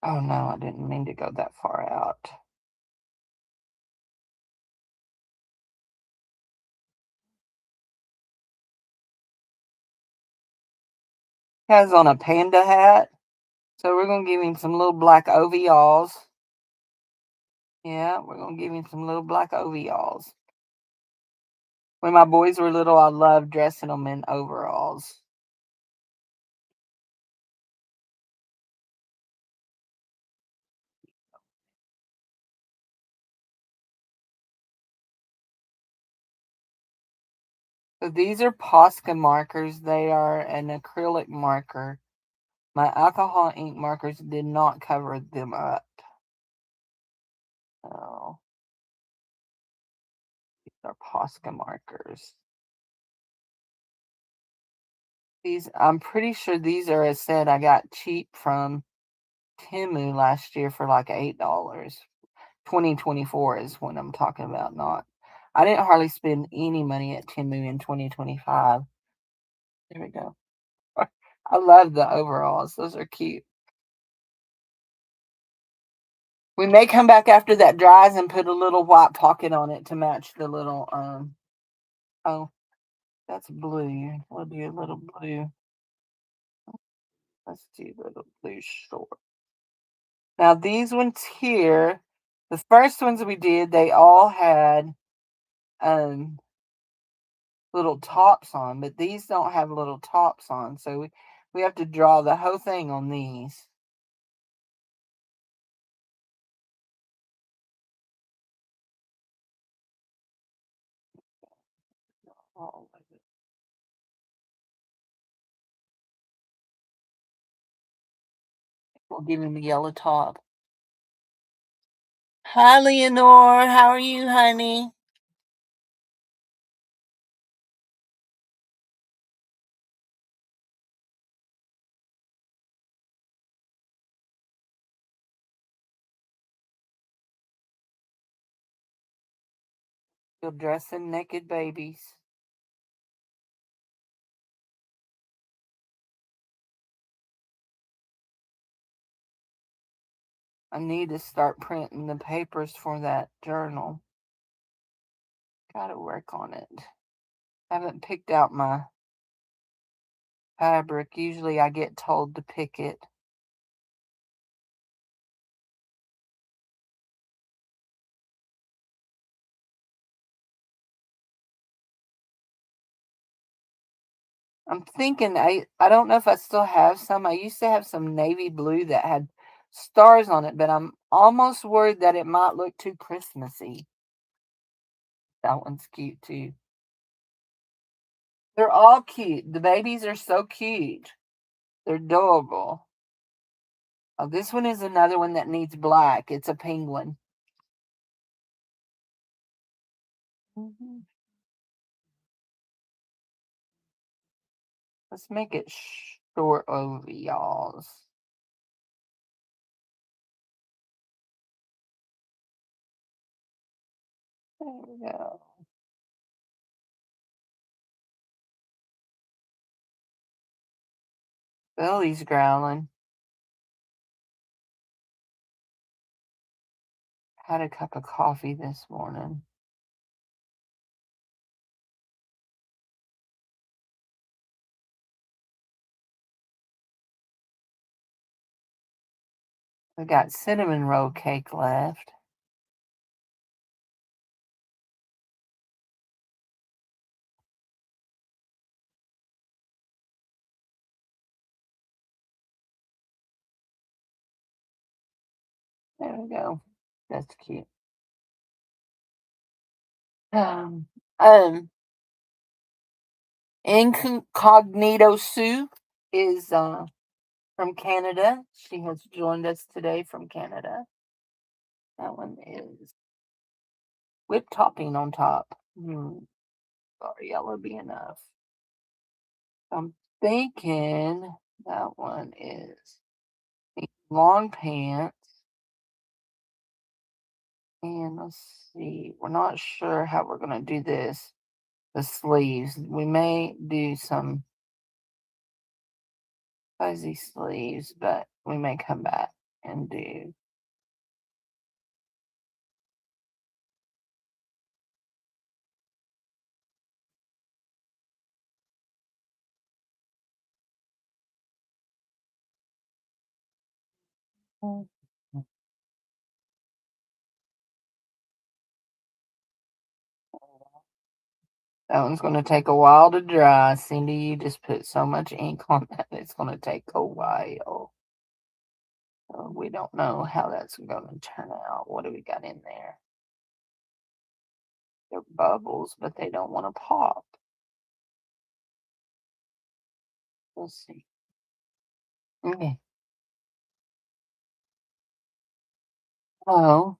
Oh no, I didn't mean to go that far out. Has on a panda hat. So we're gonna give him some little black overalls. Yeah, we're gonna give him some little black overalls. When my boys were little, I loved dressing them in overalls. So these are Posca markers. They are an acrylic marker. My alcohol ink markers did not cover them up. So these are Posca markers. These, I'm pretty sure these are a set I got cheap from Temu last year for like $8. 2024 is what I'm talking about, not. I didn't hardly spend any money at Temu in 2025. There we go. I love the overalls. Those are cute. We may come back after that dries and put a little white pocket on it to match the little oh, that's blue. We'll do a little blue. Let's do a little blue short. Now these ones here, the first ones we did, they all had little tops on, but these don't have little tops on, so we have to draw the whole thing on these. We'll give him the yellow top. Hi, Leonore. How are you, honey? You're dressing naked babies. I need to start printing the papers for that journal. Gotta work on it. I haven't picked out my fabric. Usually I get told to pick it. I'm thinking I don't know if I still have some. I used to have some navy blue that had stars on it, but I'm almost worried that it might look too Christmassy. That one's cute too. They're all cute. The babies are so cute. They're adorable. Oh, this one is another one that needs black. It's a penguin. Mhm. Let's make it short overalls. There we go. Billy's growling. Had a cup of coffee this morning. We got cinnamon roll cake left. There we go. That's cute. Um, um, Incognito Sue is from Canada. She has joined us today from Canada. That one is whipped topping on top. Sorry, yellow be enough. I'm thinking that one is long pants. And let's see, we're not sure how we're going to do this. The sleeves. We may do some fuzzy sleeves, but we may come back and do. That one's going to take a while to dry. Cindy, you just put so much ink on that. It's going to take a while. So we don't know how that's going to turn out. What do we got in there? They're bubbles, but they don't want to pop. Let's see. Okay. Oh,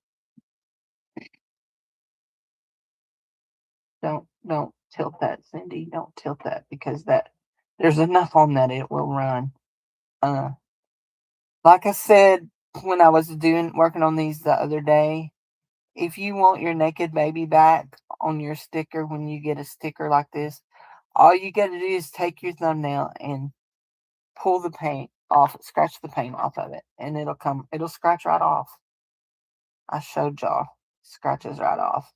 don't tilt that, Cindy. Don't tilt that because there's enough on that it will run. Uh, like I said when I was working on these the other day, if you want your naked baby back on your sticker when you get a sticker like this, all you got to do is take your thumbnail and pull the paint off, scratch the paint off of it, and it'll scratch right off. I showed y'all, scratches right off.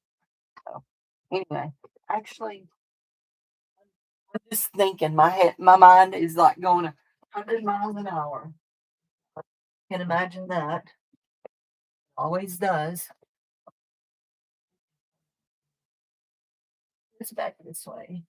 So anyway, actually, I'm just thinking, my mind is like going 100 miles an hour. Can imagine that. Always does. It's back this way.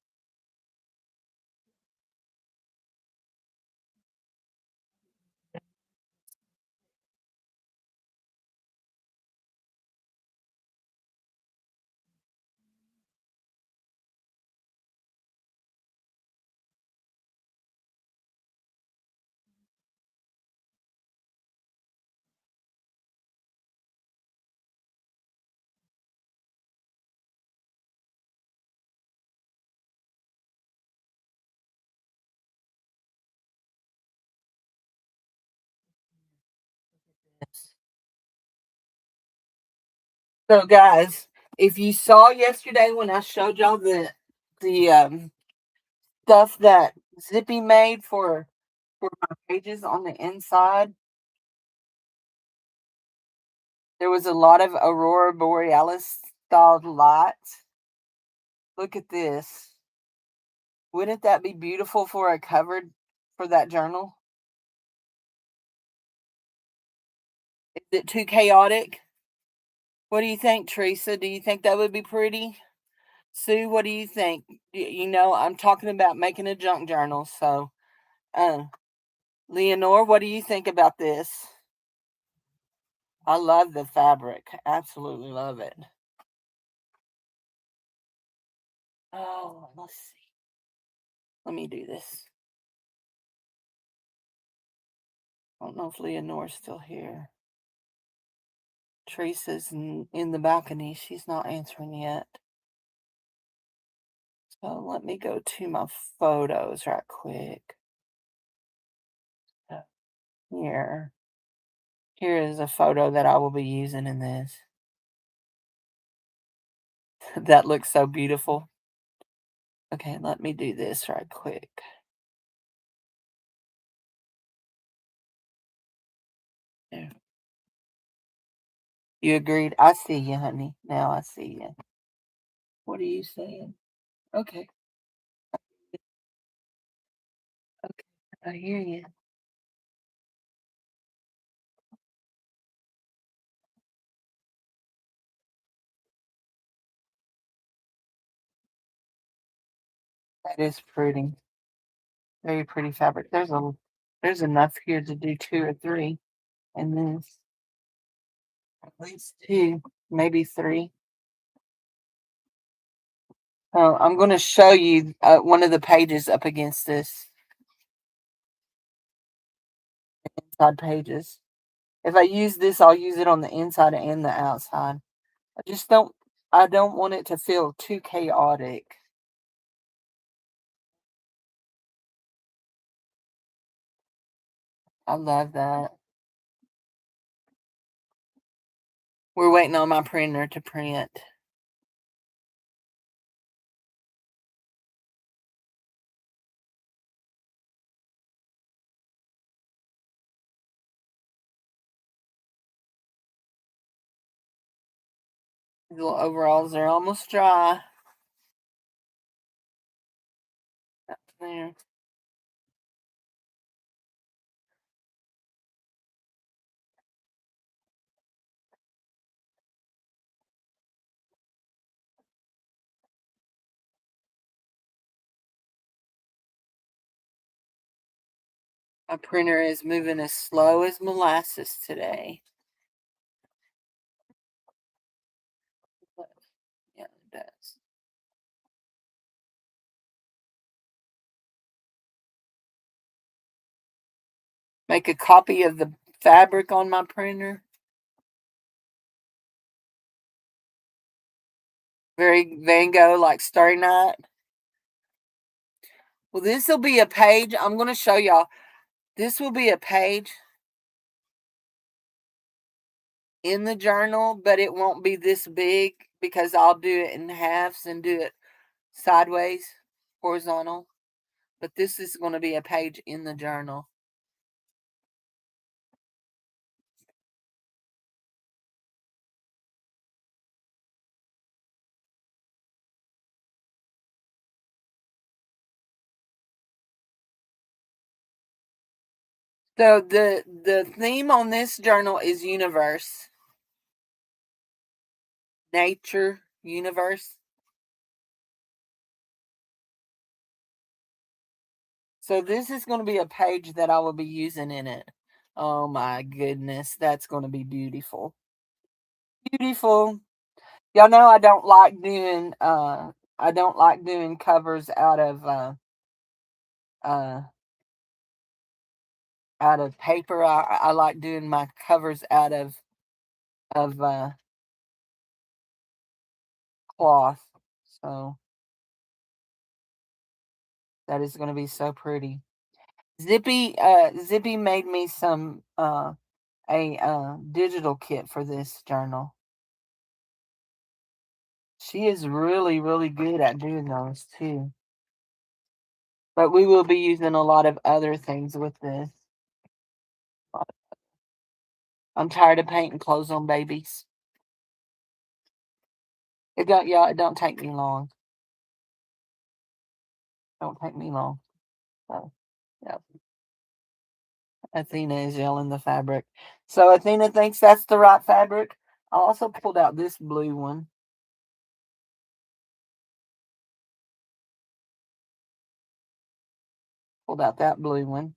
So, guys, if you saw yesterday when I showed y'all the stuff that Zippy made for my pages on the inside, there was a lot of aurora borealis styled lights. Look at this. Wouldn't that be beautiful for a cover for that journal? Is it too chaotic? What do you think, Teresa? Do you think that would be pretty? Sue, what do you think? You know, I'm talking about making a junk journal. So, uh, Leonore, what do you think about this? I love the fabric. Absolutely love it. Oh, let's see. Let me do this. I don't know if Leonore's still here. Teresa's in the balcony. She's not answering yet. So let me go to my photos right quick. Here. Here is a photo that I will be using in this. That looks so beautiful. Okay, let me do this right quick. There. You agreed? I see you, honey. Now I see you. What are you saying? Okay. Okay. I hear you. That is pretty. Very pretty fabric. There's enough here to do 2 or 3. And this at least 2, maybe 3. Oh, I'm going to show you one of the pages up against this inside pages. If I use this, I'll use it on the inside and the outside. I just I don't want it to feel too chaotic. I love that. We're waiting on my printer to print. These little overalls are almost dry. There. My printer is moving as slow as molasses today. Yeah, it does. Make a copy of the fabric on my printer. Very Van Gogh, like Starry Night. Well, this will be a page. I'm going to show y'all. This will be a page in the journal, but it won't be this big because I'll do it in halves and do it sideways, horizontal. But this is going to be a page in the journal. So the theme on this journal is universe, nature, universe. So this is going to be a page that I will be using in it. Oh my goodness, that's going to be beautiful. Beautiful. Y'all know I don't like doing covers uh out of paper. I like doing my covers out of cloth. So that is going to be so pretty. Zippy made me some a digital kit for this journal. She is really, really good at doing those too. But we will be using a lot of other things with this. I'm tired of painting clothes on babies. It don't take me long. Don't take me long. So yeah. Athena is yelling the fabric. So Athena thinks that's the right fabric. I also pulled out this blue one. pulled out that blue one.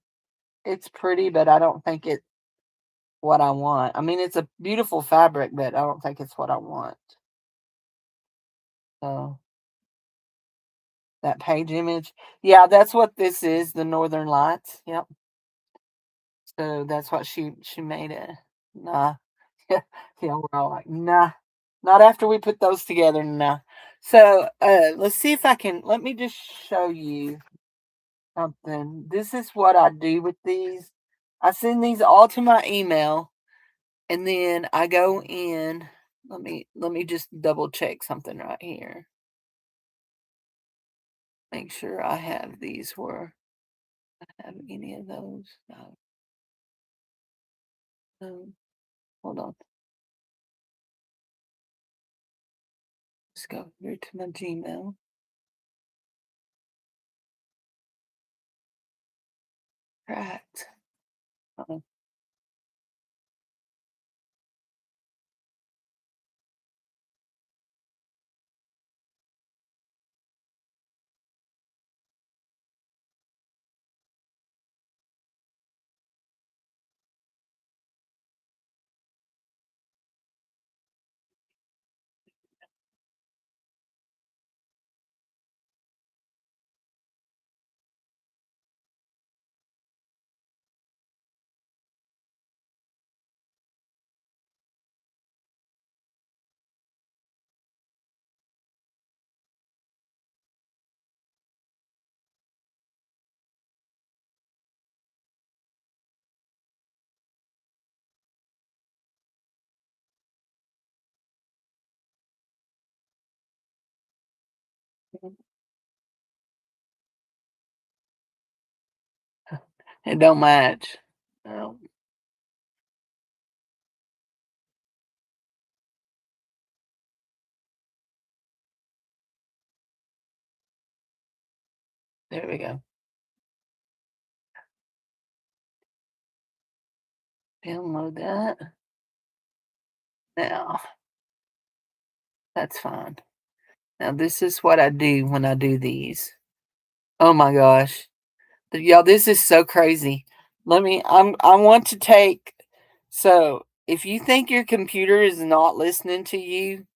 It's pretty, but I don't think it's what I want. I mean, it's a beautiful fabric, but I don't think it's what I want. So that page image, yeah, that's what this is, the Northern Lights. Yep. So that's what she made it. Nah. Yeah, yeah, we're all like, nah. Not after we put those together, nah. So let's see if I can let me just show you something. This is what I do with these. I send these all to my email and then I go in. Let me just double check something right here. Make sure I have these where I have any of those. No, no. Hold on. Let's go here to my Gmail. Right. Uh, it don't match. Oh, there we go. Download that. Now, that's fine. Now, this is what I do when I do these. Oh my gosh. Y'all, this is so crazy. I want to take, so if you think your computer is not listening to you,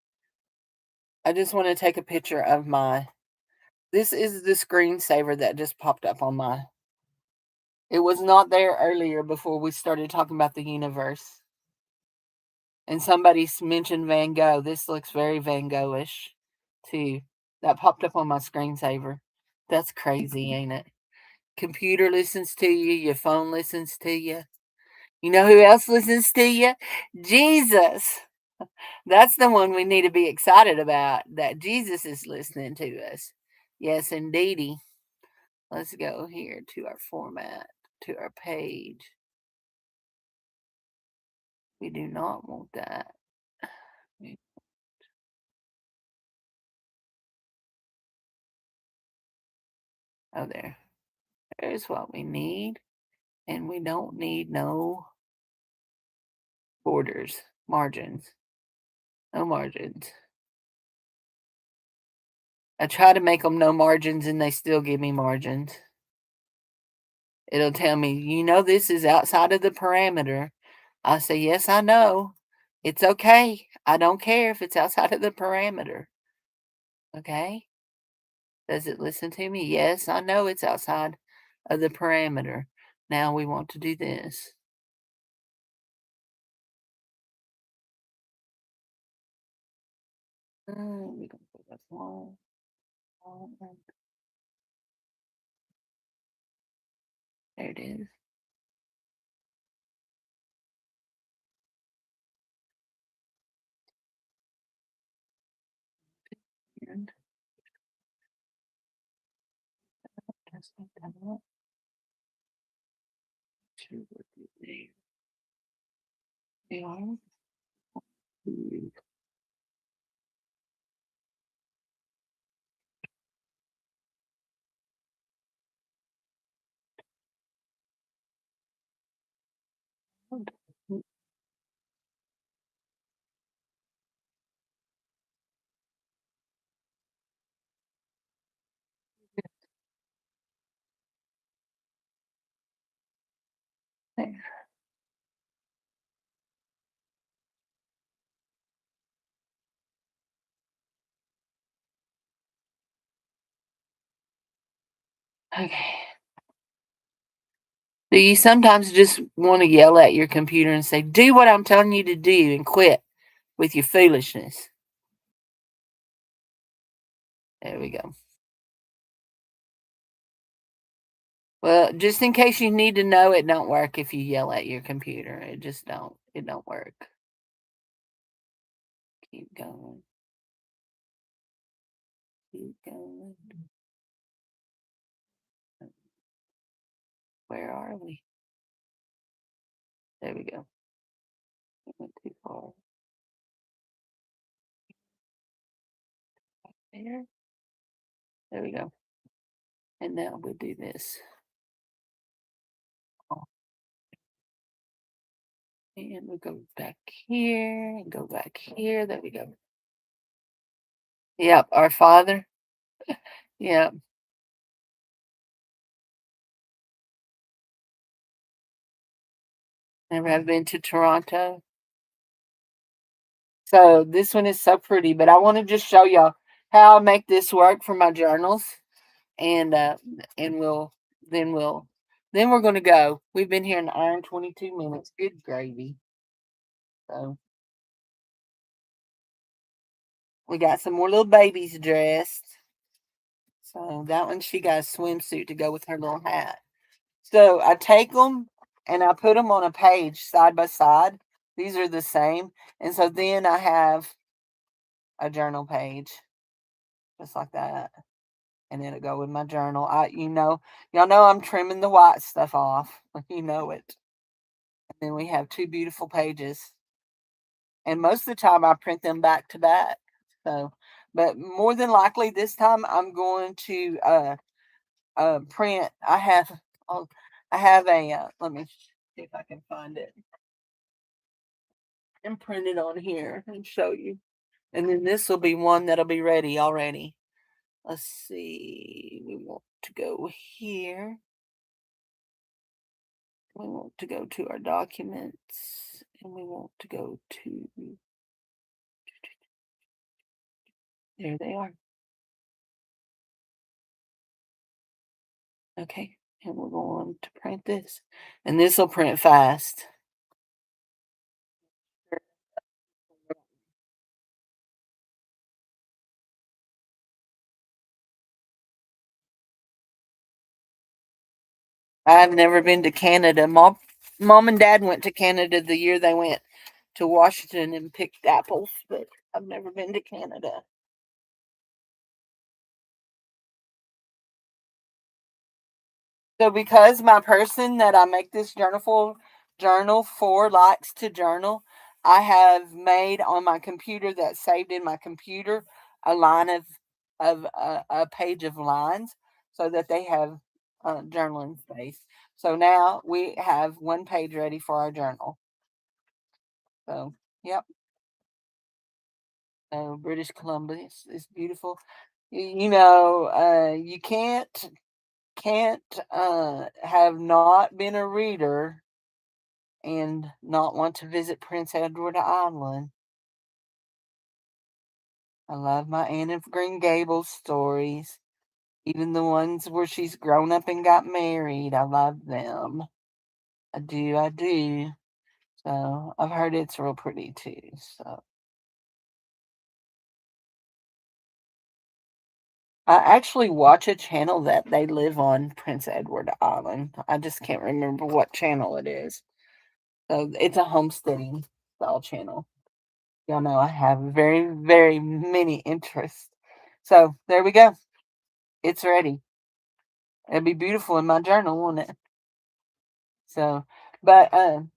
I just want to take a picture of this is the screensaver that just popped up on my, it was not there earlier before we started talking about the universe. And somebody mentioned Van Gogh. This looks very Van Gogh-ish, too. That popped up on my screensaver. That's crazy, ain't it? Computer listens to you. Your phone listens to you. You know who else listens to you? Jesus. That's the one we need to be excited about, that Jesus is listening to us. Yes, indeedy. Let's go here to our format, to our page. We do not want that. Oh, there. There's what we need. And we don't need no borders, margins. No margins. I try to make them no margins and they still give me margins. It'll tell me, you know, this is outside of the parameter. I say, yes, I know. It's okay. I don't care if it's outside of the parameter. Okay? Does it listen to me? Yes, I know it's outside of the parameter. Now we want to do this. We're going to put that long. There it is. And just like that. To what you need. Yeah. Okay. Do you sometimes just want to yell at your computer and say, do what I'm telling you to do and quit with your foolishness? There we go. Well, just in case you need to know, it don't work if you yell at your computer. It just don't. It don't work. Keep going. Keep going. Where are we? There we go. We went too far. There. There we go. And now we'll do this. Oh, and we'll go back here and go back here. There we go. Yep, our Father. Yep. Never have been to Toronto. So this one is so pretty, but I want to just show y'all how I make this work for my journals. And and then we'll then we're gonna go. We've been here an hour and 22 minutes. Good gravy. So we got some more little babies dressed. So that one, she got a swimsuit to go with her little hat. So I take them and I put them on a page side by side. These are the same. And so then I have a journal page just like that. And it'll go with my journal. Y'all know I'm trimming the white stuff off. You know it. And then we have two beautiful pages. And most of the time I print them back to back. So, but more than likely this time I'm going to print. Oh, I have a let me see if I can find it and print it on here and show you. And then this will be one that'll be ready already. Let's see. We want to go here. We want to go to our documents and we want to go to, there they are. Okay. And we're going to print this. And this will print fast. I've never been to Canada. Mom and Dad went to Canada the year they went to Washington and picked apples, but I've never been to Canada. So because my person that I make this journal for likes to journal, I have made on my computer that's saved in my computer a line of a page of lines so that they have journaling space. So now we have one page ready for our journal. So yep. So British Columbia is beautiful. You can't have not been a reader and not want to visit Prince Edward Island. I love my Anne of Green Gables stories, even the ones where she's grown up and got married. I love them. I do, I do. So I've heard it's real pretty too. So I actually watch a channel that they live on Prince Edward Island. I just can't remember what channel it is. So it's a homesteading style channel. Y'all know I have very, very many interests. So there we go. It's ready. It'd be beautiful in my journal, won't it? So, but oh,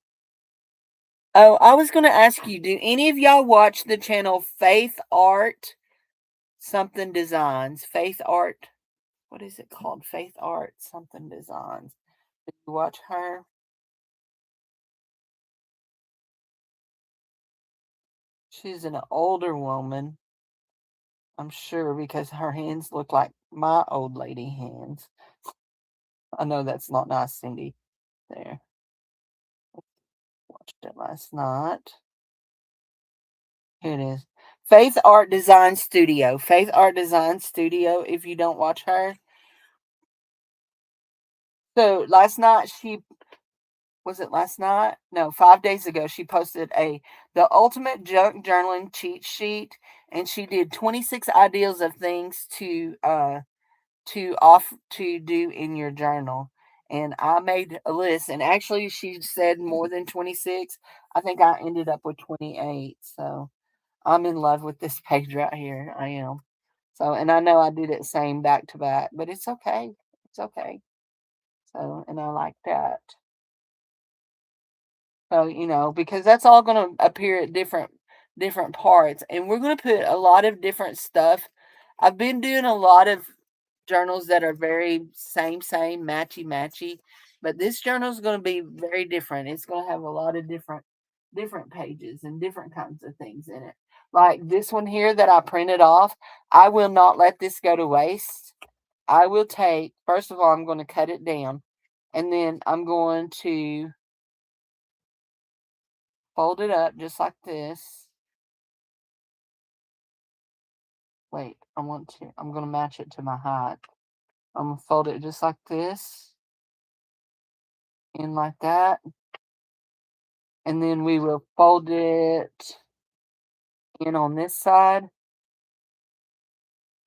I was gonna ask you, do any of y'all watch the channel Faith Art something designs? Faith Art, what is it called? Faith Art something designs. Did you watch her? She's an older woman, I'm sure, because her hands look like my old lady hands. I know that's not nice, Cindy. There. Watched it last night. Here it is. Faith Art Design Studio. Faith Art Design Studio. If you don't watch her, So last night was it last night? No, 5 days ago she posted the ultimate junk journaling cheat sheet, and she did 26 ideas of things to do in your journal. And I made a list, and actually she said more than 26. I think I ended up with 28. So I'm in love with this page right here. I am. So, and I know I did it same back to back, but it's okay. It's okay. So, and I like that. So, because that's all going to appear at different parts, and we're going to put a lot of different stuff. I've been doing a lot of journals that are very same, matchy, but this journal is going to be very different. It's going to have a lot of different pages and different kinds of things in it. Like this one here that I printed off, I will not let this go to waste. I will first of all, I'm going to cut it down, and then I'm going to fold it up just like this. Wait, I'm going to match it to my height. I'm going to fold it just like this, in like that. And then we will fold it in on this side.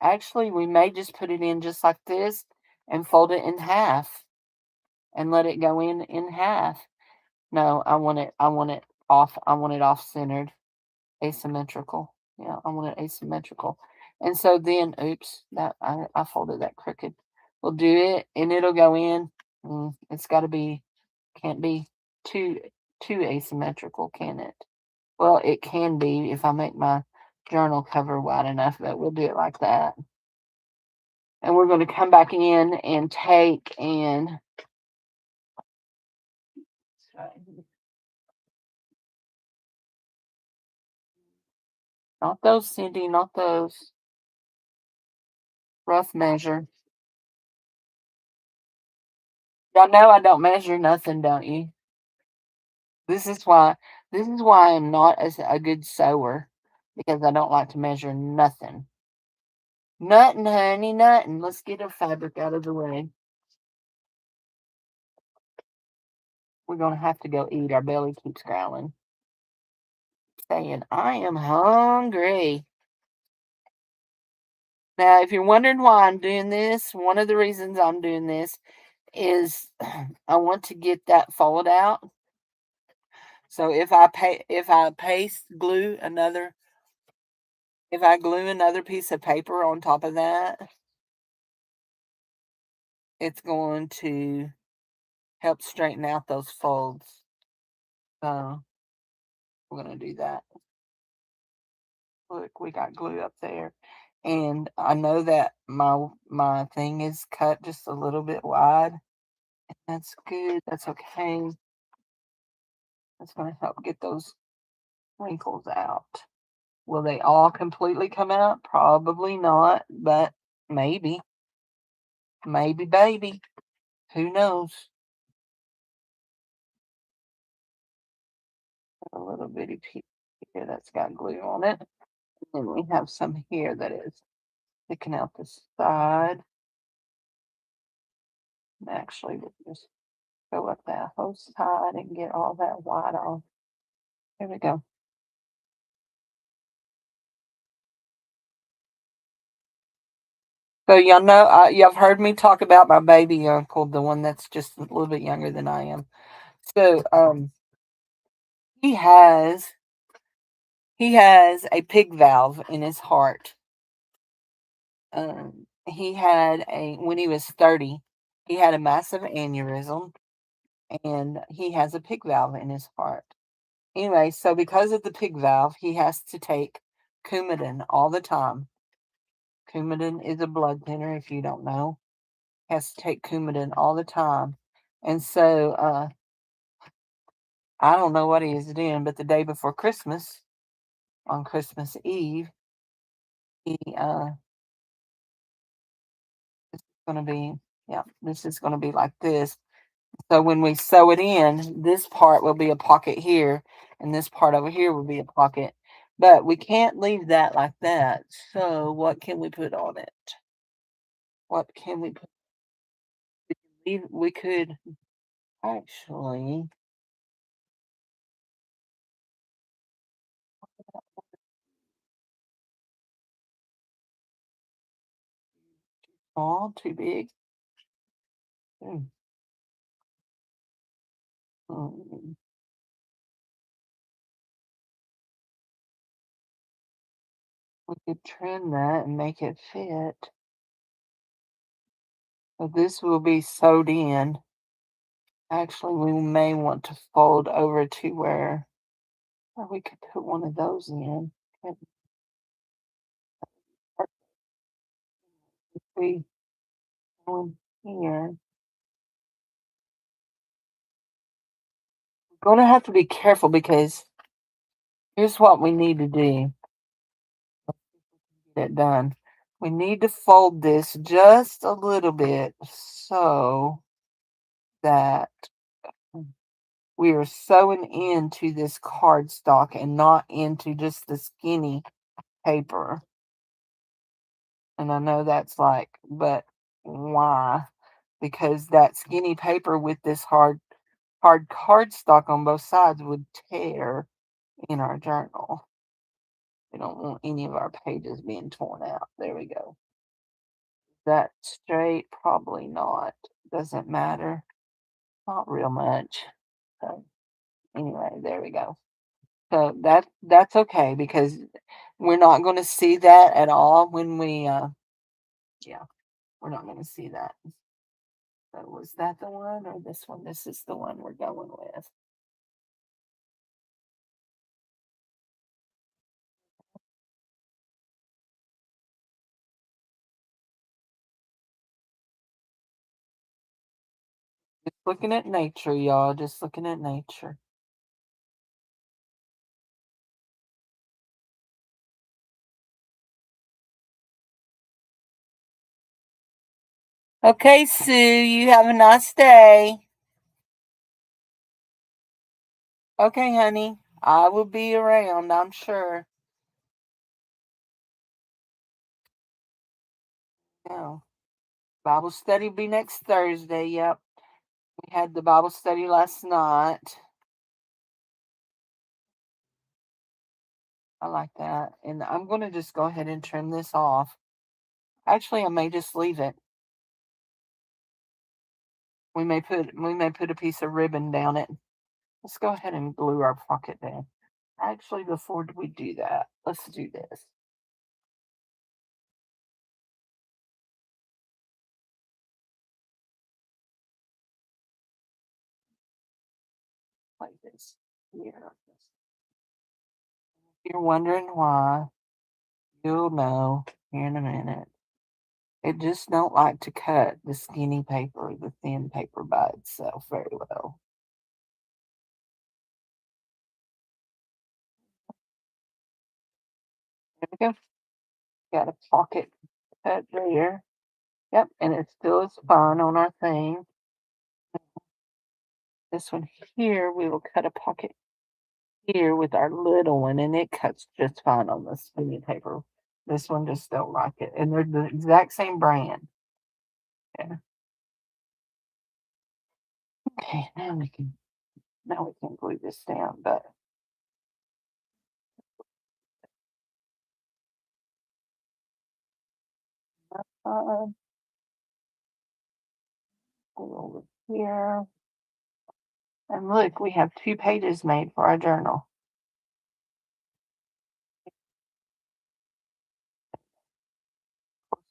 Actually, we may just put it in just like this and fold it in half and let it go in half. No, I want it off centered, asymmetrical. Yeah, I want it asymmetrical. And so then, oops, that I folded that crooked. We'll do it and it'll go in. It's got to be, can't be too asymmetrical, can it? Well, it can be if I make my journal cover wide enough, but we'll do it like that. And we're going to come back in and take and not those, Cindy, not those. Rough measure. Y'all know I don't measure nothing, don't you? This is why I'm not a good sewer, because I don't like to measure nothing. Nothing, honey, nothing. Let's get our fabric out of the way. We're going to have to go eat. Our belly keeps growling. Saying, I am hungry. Now, if you're wondering why I'm doing this, one of the reasons I'm doing this is I want to get that fold out. So if I glue another piece of paper on top of that, it's going to help straighten out those folds. So we're going to do that. Look, we got glue up there. And I know that my thing is cut just a little bit wide. That's good. That's okay. That's going to help get those wrinkles out. Will they all completely come out? Probably not, but maybe. Maybe, baby. Who knows? A little bitty piece here that's got glue on it. And we have some here that is sticking out the side. Actually, we'll just go up that whole side and get all that white off. There we go. So y'all know, y'all have heard me talk about my baby uncle, the one that's just a little bit younger than I am. So he has a pig valve in his heart. He had when he was 30, he had a massive aneurysm, and he has a pig valve in his heart. Anyway, so because of the pig valve, he has to take Coumadin all the time. Coumadin is a blood thinner, if you don't know. He has to take Coumadin all the time. And so I don't know what he is doing, but the day before Christmas, on Christmas Eve, he this is going to be like this. So when we sew it in, this part will be a pocket here, and this part over here will be a pocket. But we can't leave that like that. So what can we put on it? What can we put? We could actually small, too big. Hmm. Hmm. We could trim that and make it fit. But this will be sewed in. Actually, we may want to fold over to where we could put one of those in. And we go in here. We're going to have to be careful because here's what we need to do. Get it done. We need to fold this just a little bit so that we are sewing into this cardstock and not into just the skinny paper. And I know that's like, but why? Because that skinny paper with this hard cardstock on both sides would tear in our journal. We don't want any of our pages being torn out. There we go. That straight? Probably not. Doesn't matter. Not real much. So anyway, there we go. So that's okay because we're not going to see that at all when we yeah, we're not going to see that. So was that the one or this one? This is the one we're going with. Just looking at nature, y'all. Just looking at nature. Okay, Sue, you have a nice day. Okay, honey. I will be around, I'm sure. Yeah. Bible study will be next Thursday. Yep. We had the Bible study last night. I like that. And I'm going to just go ahead and trim this off. Actually, I may just leave it. We may put a piece of ribbon down it. Let's go ahead and glue our pocket down. Actually, before we do that, let's do this. Like this. Here. If you're wondering why, you'll know here in a minute. It just don't like to cut the skinny paper, the thin paper by itself very well. There we go. Got a pocket cut there. Yep, and it still is fine on our thing. This one here, we will cut a pocket here with our little one, and it cuts just fine on the skinny paper. This one just don't like it, and they're the exact same brand. Yeah. Okay, now we can glue this down, but uh, go over here. And look, we have 2 pages made for our journal.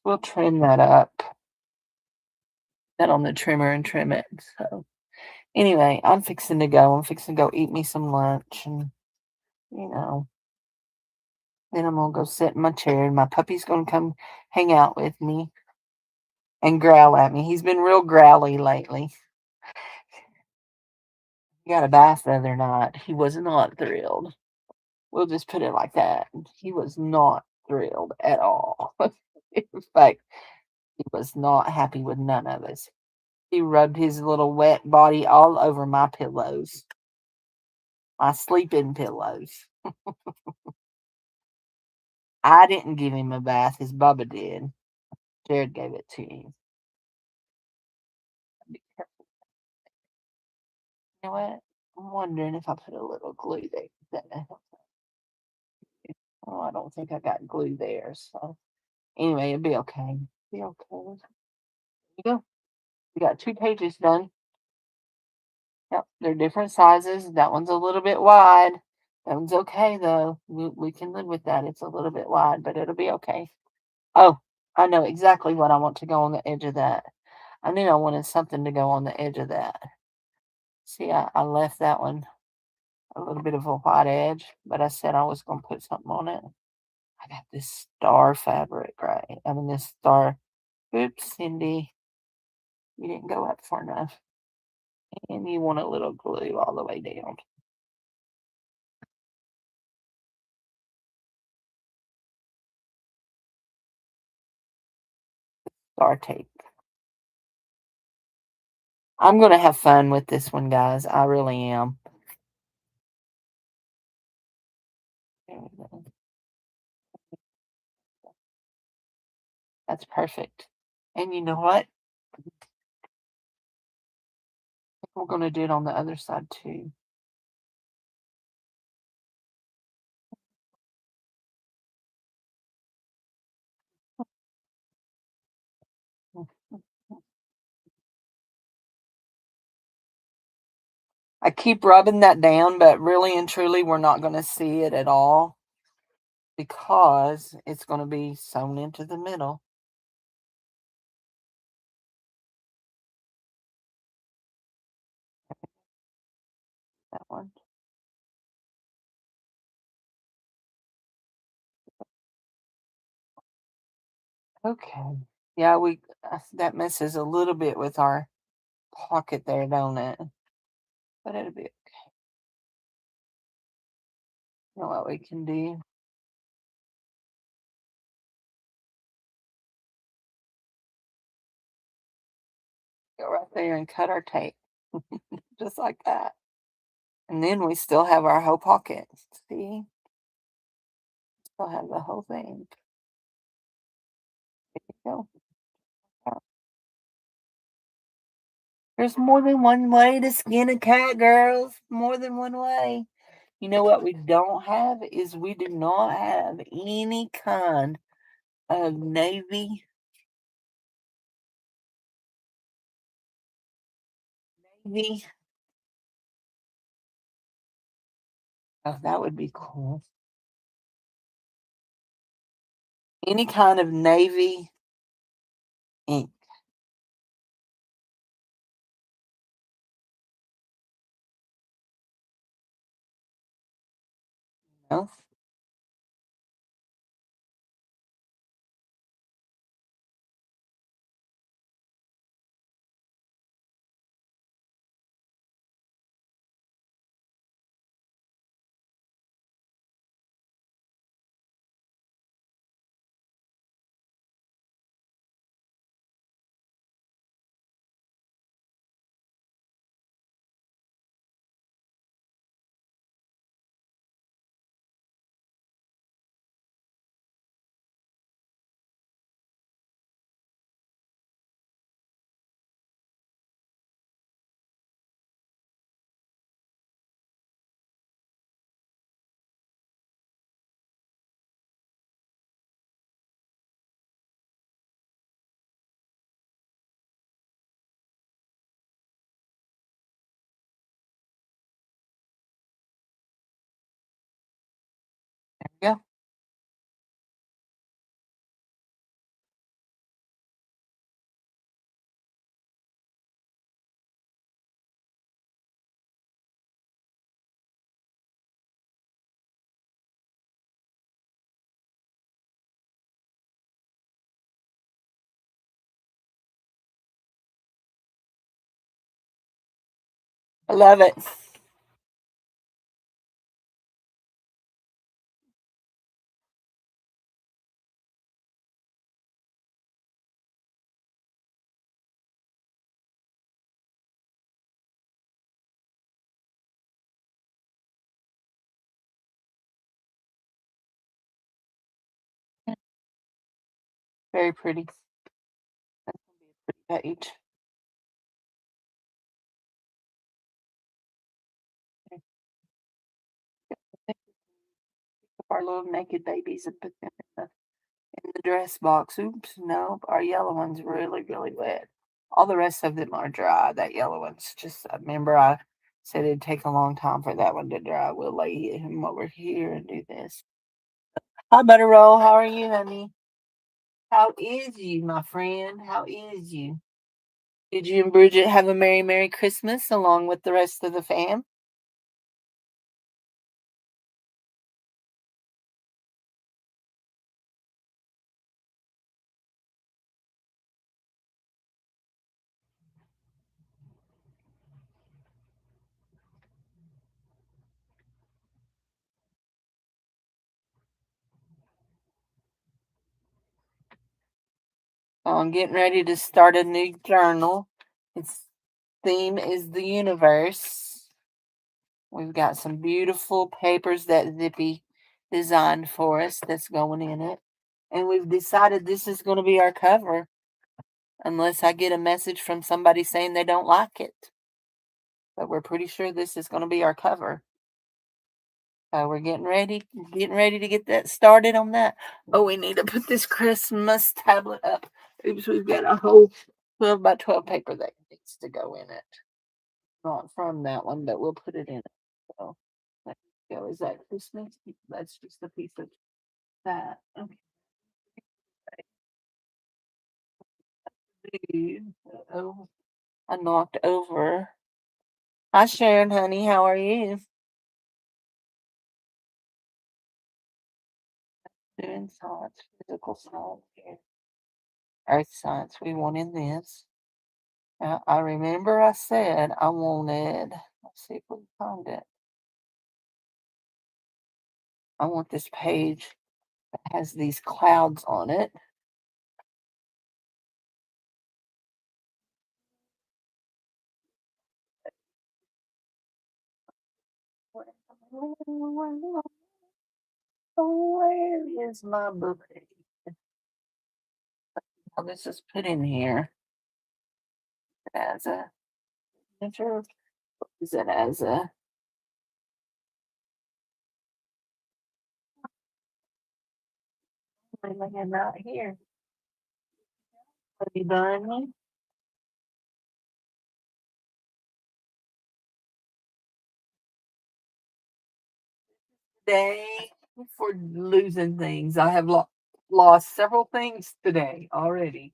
We'll trim that up. That on the trimmer and trim it. So anyway, I'm fixing to go. I'm fixing to go eat me some lunch and you know, then I'm gonna go sit in my chair and my puppy's gonna come hang out with me and growl at me. He's been real growly lately. He got a bath the other night. He was not thrilled. We'll just put it like that. He was not thrilled at all. In fact, he was not happy with none of us. He rubbed his little wet body all over my pillows, my sleeping pillows. I didn't give him a bath, his Bubba did. Jared gave it to him. You know what? I'm wondering if I put a little glue there. That may help. Oh, I don't think I got glue there. So anyway, it'll be okay. Be okay. There you go. We got 2 pages done. Yep, they're different sizes. That one's a little bit wide. That one's okay though. We can live with that. It's a little bit wide, but it'll be okay. Oh, I know exactly what I want to go on the edge of that. I knew I wanted something to go on the edge of that. See, I left that one a little bit of a white edge, but I said I was going to put something on it. I got this star fabric, right? I mean, this star. Oops, Cindy, you didn't go up far enough. And you want a little glue all the way down. Star tape. I'm going to have fun with this one, guys. I really am. There we go. That's perfect. And you know what? We're going to do it on the other side too. I keep rubbing that down, but really and truly, we're not going to see it at all because it's going to be sewn into the middle. That one. Okay. Yeah, that messes a little bit with our pocket there, don't it? But it'll be okay. You know what we can do? Go right there and cut our tape. Just like that. And then we still have our whole pocket. See? Still have the whole thing. There you go. There's more than one way to skin a cat, girls. More than one way. You know what we don't have is we do not have any kind of navy. Oh, that would be cool. Any kind of navy ink. No? Yeah. I love it. Very pretty. That's gonna be a pretty page. our little naked babies and put them in the dress box. Oops, no, our yellow one's really, really wet. All the rest of them are dry. That yellow one's just, I remember I said it'd take a long time for that one to dry. We'll lay him over here and do this. Hi, Butter Roll. How are you, honey? How is you, my friend? How is you? Did you and Bridget have a Merry, Merry Christmas along with the rest of the fam? I'm getting ready to start a new journal. Its theme is the universe. We've got some beautiful papers that Zippy designed for us that's going in it. And we've decided this is going to be our cover unless I get a message from somebody saying they don't like it. But we're pretty sure this is going to be our cover. We're getting ready to get that started on that. Oh, we need to put this Christmas tablet up. Oops, we've got a whole 12 by 12 paper that needs to go in it. Not from that one, but we'll put it in it. So, there you go. Is that Christmas? That's just a piece of that. Okay. Oh, I knocked over. Hi, Sharon, honey. How are you? Doing science, physical science here. Earth science. We wanted this. I remember I said I wanted, let's see if we can find it. I want this page that has these clouds on it. Where is my book? Oh, this is put in here as a picture. Is it as a not here? Have you done today for losing things? I have lost several things today already.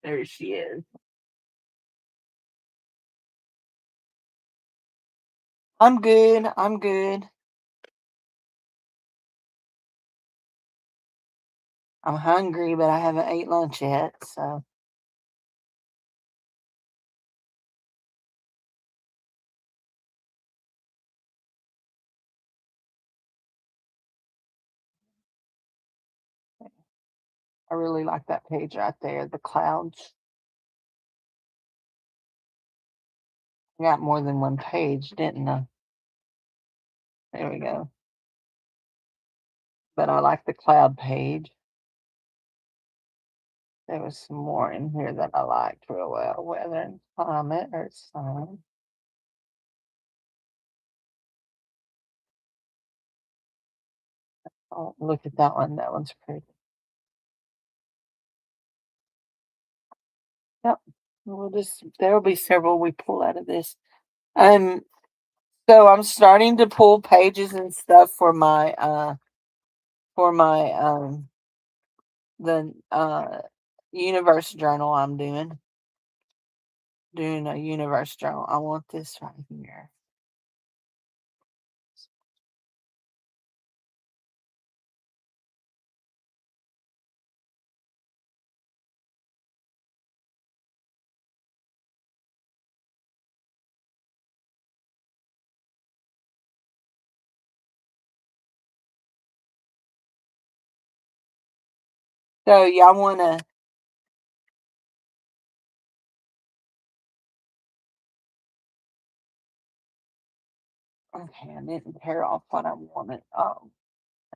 There she is. I'm good. I'm good. I'm hungry, but I haven't ate lunch yet, so I really like that page right there, the clouds. I got more than one page, didn't I? There we go. But I like the cloud page. There was some more in here that I liked real well. Weather and climate or sun. Oh, look at that one. That one's pretty. Yep. There'll be several we pull out of this. Um, so I'm starting to pull pages and stuff for my the universe journal I'm doing a universe journal. I want this right here. So y'all wanna okay, I didn't tear off what I wanted. I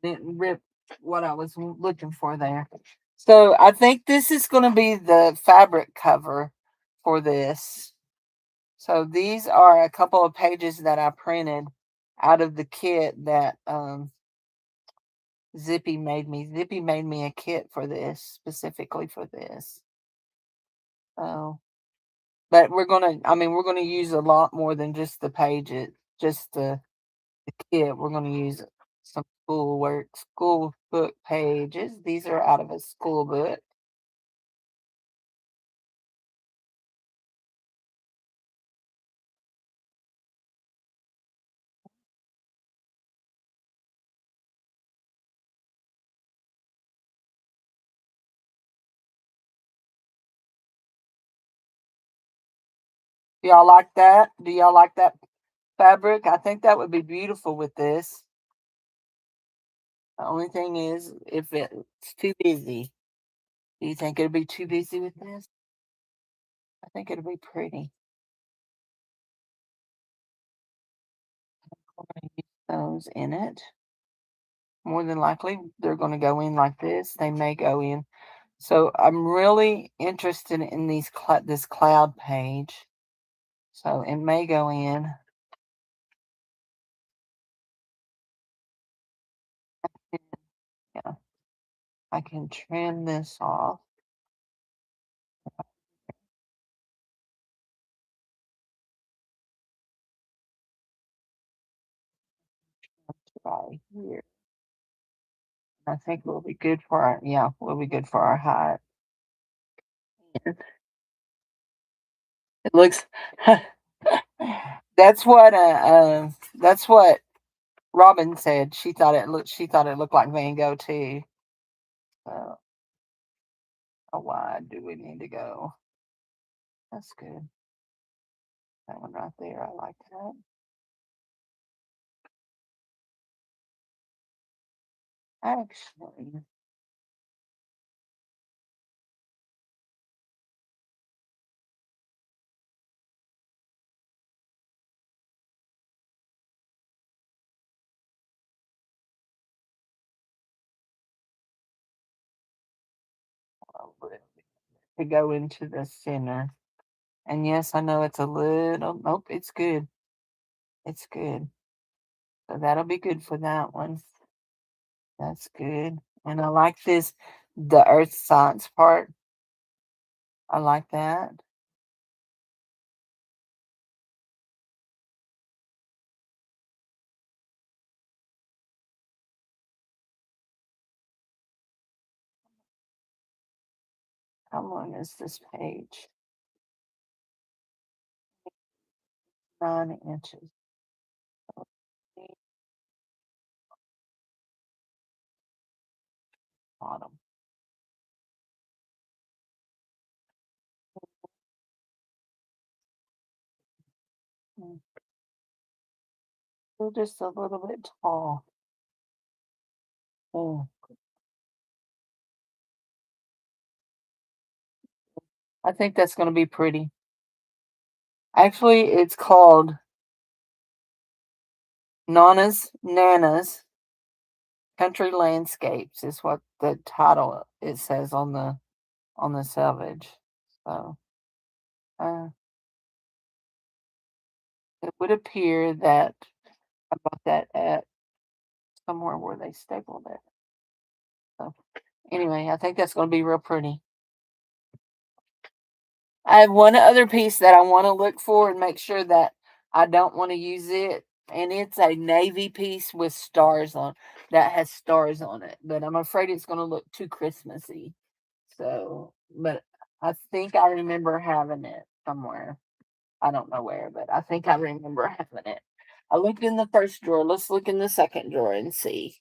didn't rip what I was looking for there. So I think this is gonna be the fabric cover for this. So these are a couple of pages that I printed out of the kit that Zippy made me. Zippy made me a kit for this, specifically for this. So, but we're gonna use a lot more than just the pages, just the kit. We're gonna use some school book pages. These are out of a school book. Do y'all like that? Do y'all like that fabric? I think that would be beautiful with this. The only thing is, if it's too busy, do you think it'll be too busy with this? I think it'll be pretty. I'm gonna use those in it. More than likely, they're going to go in like this. They may go in. So I'm really interested in this cloud page. So it may go in. Yeah, I can trim this off. Right here. I think we'll be good for we'll be good for our height. It looks that's what Robin said. She thought it looked like Van Gogh too. So how wide do we need to go? That's good. That one right there. I like that. Actually, to go into the center. And yes, I know it's a little, nope, it's good. It's good. So that'll be good for that one. That's good. And I like the earth science part. I like that. How long is this page? 9 inches. Bottom. Still just a little bit tall. Oh, I think that's going to be pretty. Actually, it's called Nana's Country Landscapes is what the title it says on the selvage. So uh, it would appear that I bought that at somewhere where they stapled it. So anyway, I think that's going to be real pretty. I have one other piece that I want to look for and make sure that I don't want to use it. And it's a navy piece with stars on that has stars on it. But I'm afraid it's going to look too Christmassy. So, but I think I remember having it somewhere. I don't know where, but I think I remember having it. I looked in the first drawer. Let's look in the second drawer and see.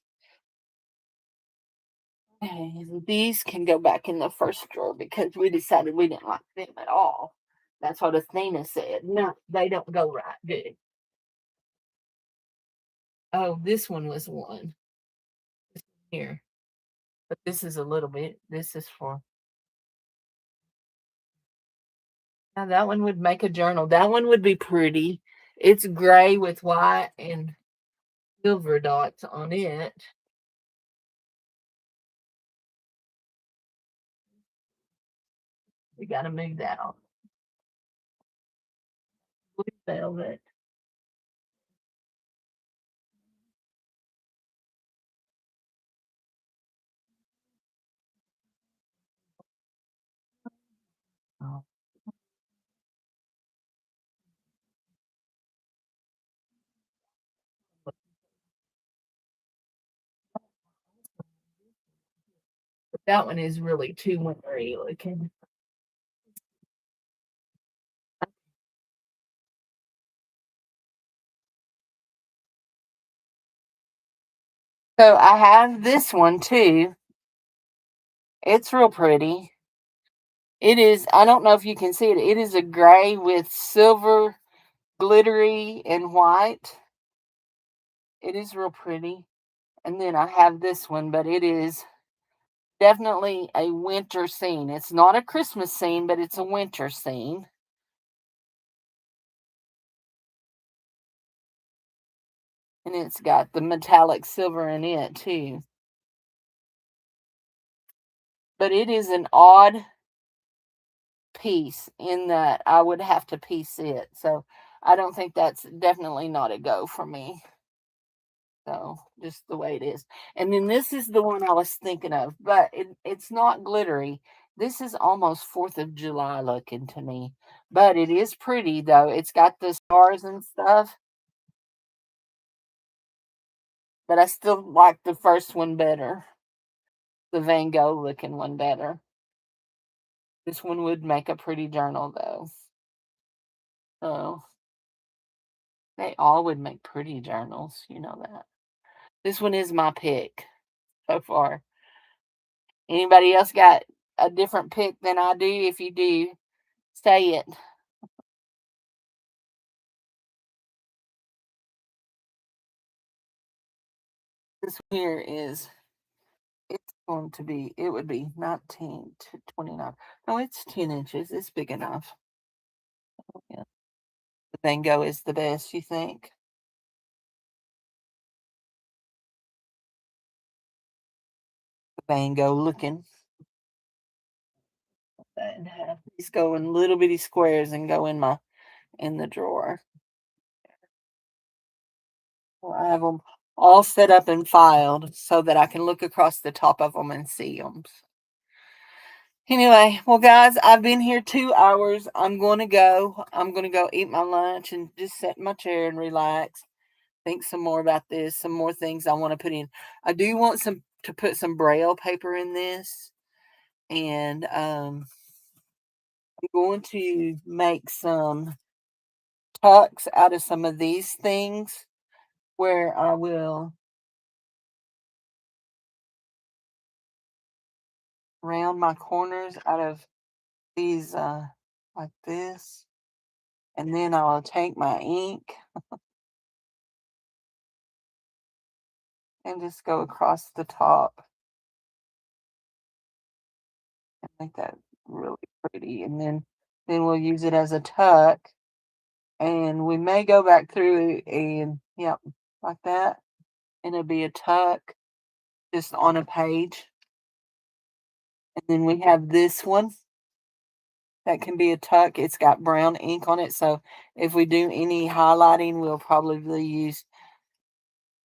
Okay, these can go back in the first drawer because we decided we didn't like them at all. That's what Athena said. No, they don't go right good. Oh, this one was one here, but this is a little bit. This is for. Now that one would make a journal. That one would be pretty. It's gray with white and silver dots on it. We got to move that on. Blue velvet. Oh. That one is really too wintery looking. So I have this one too. It's real pretty. It is, I don't know if you can see it. It is a gray with silver, glittery, and white. It is real pretty. And then I have this one, but it is definitely a winter scene. It's not a Christmas scene, but it's a winter scene. And it's got the metallic silver in it too. But it is an odd piece in that I would have to piece it. So I don't think that's definitely not a go for me. So just the way it is. And then this is the one I was thinking of, but it's not glittery. This is almost 4th of July looking to me. But it is pretty though. It's got the stars and stuff. But I still like the first one better. The Van Gogh looking one better. This one would make a pretty journal though. So they all would make pretty journals, you know that. This one is my pick so far. Anybody else got a different pick than I do? If you do, say it. This one here is, it's going to be, it would be 19 to 29. No, it's 10 inches. It's big enough. Yeah. The Van Gogh is the best, you think? The Van Gogh looking. That in half. These go in little bitty squares and go in the drawer. Well, I have them all set up and filed so that I can look across the top of them and see them. Anyway, well, guys, I've been here 2 hours. I'm going to go. I'm going to go eat my lunch and just sit in my chair and relax. Think some more about this. Some more things I want to put in. I do want to put some braille paper in this, and I'm going to make some tucks out of some of these things where I will round my corners out of these like this, and then I'll take my ink and just go across the top and make that really pretty, and then we'll use it as a tuck, and we may go back through and yep, like that, and it'll be a tuck just on a page. And then we have this one that can be a tuck. It's got brown ink on it, so if we do any highlighting, we'll probably use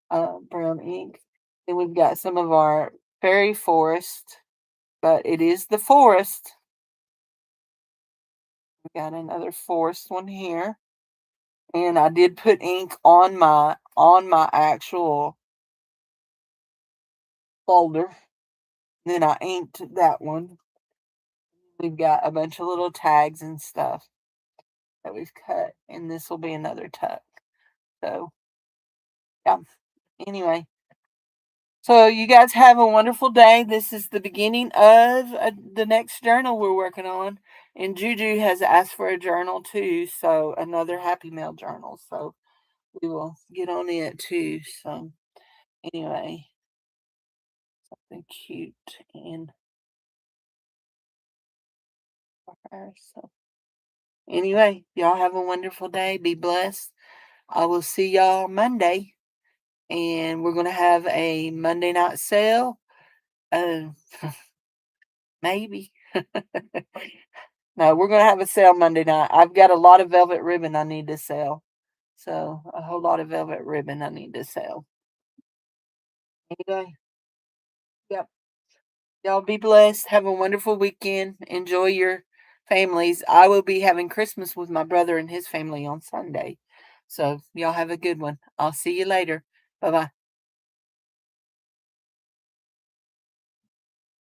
brown ink. Then we've got some of our fairy forest, but it is the forest. We got another forest one here, and I did put ink on my actual folder. Then I inked that one. We've got a bunch of little tags and stuff that we've cut, and this will be another tuck. So, yeah. Anyway, so you guys have a wonderful day. This is the beginning of the next journal we're working on. And Juju has asked for a journal too. So another Happy Mail journal. So we will get on it too. So anyway, something cute and for her. So anyway, y'all have a wonderful day. Be blessed. I will see y'all Monday. And we're going to have a Monday night sale. Uh, maybe. No, we're gonna have a sale Monday night. I've got a lot of velvet ribbon I need to sell. So a whole lot of velvet ribbon I need to sell. Anyway, yep. Y'all be blessed. Have a wonderful weekend. Enjoy your families. I will be having Christmas with my brother and his family on Sunday. So y'all have a good one. I'll see you later. Bye bye.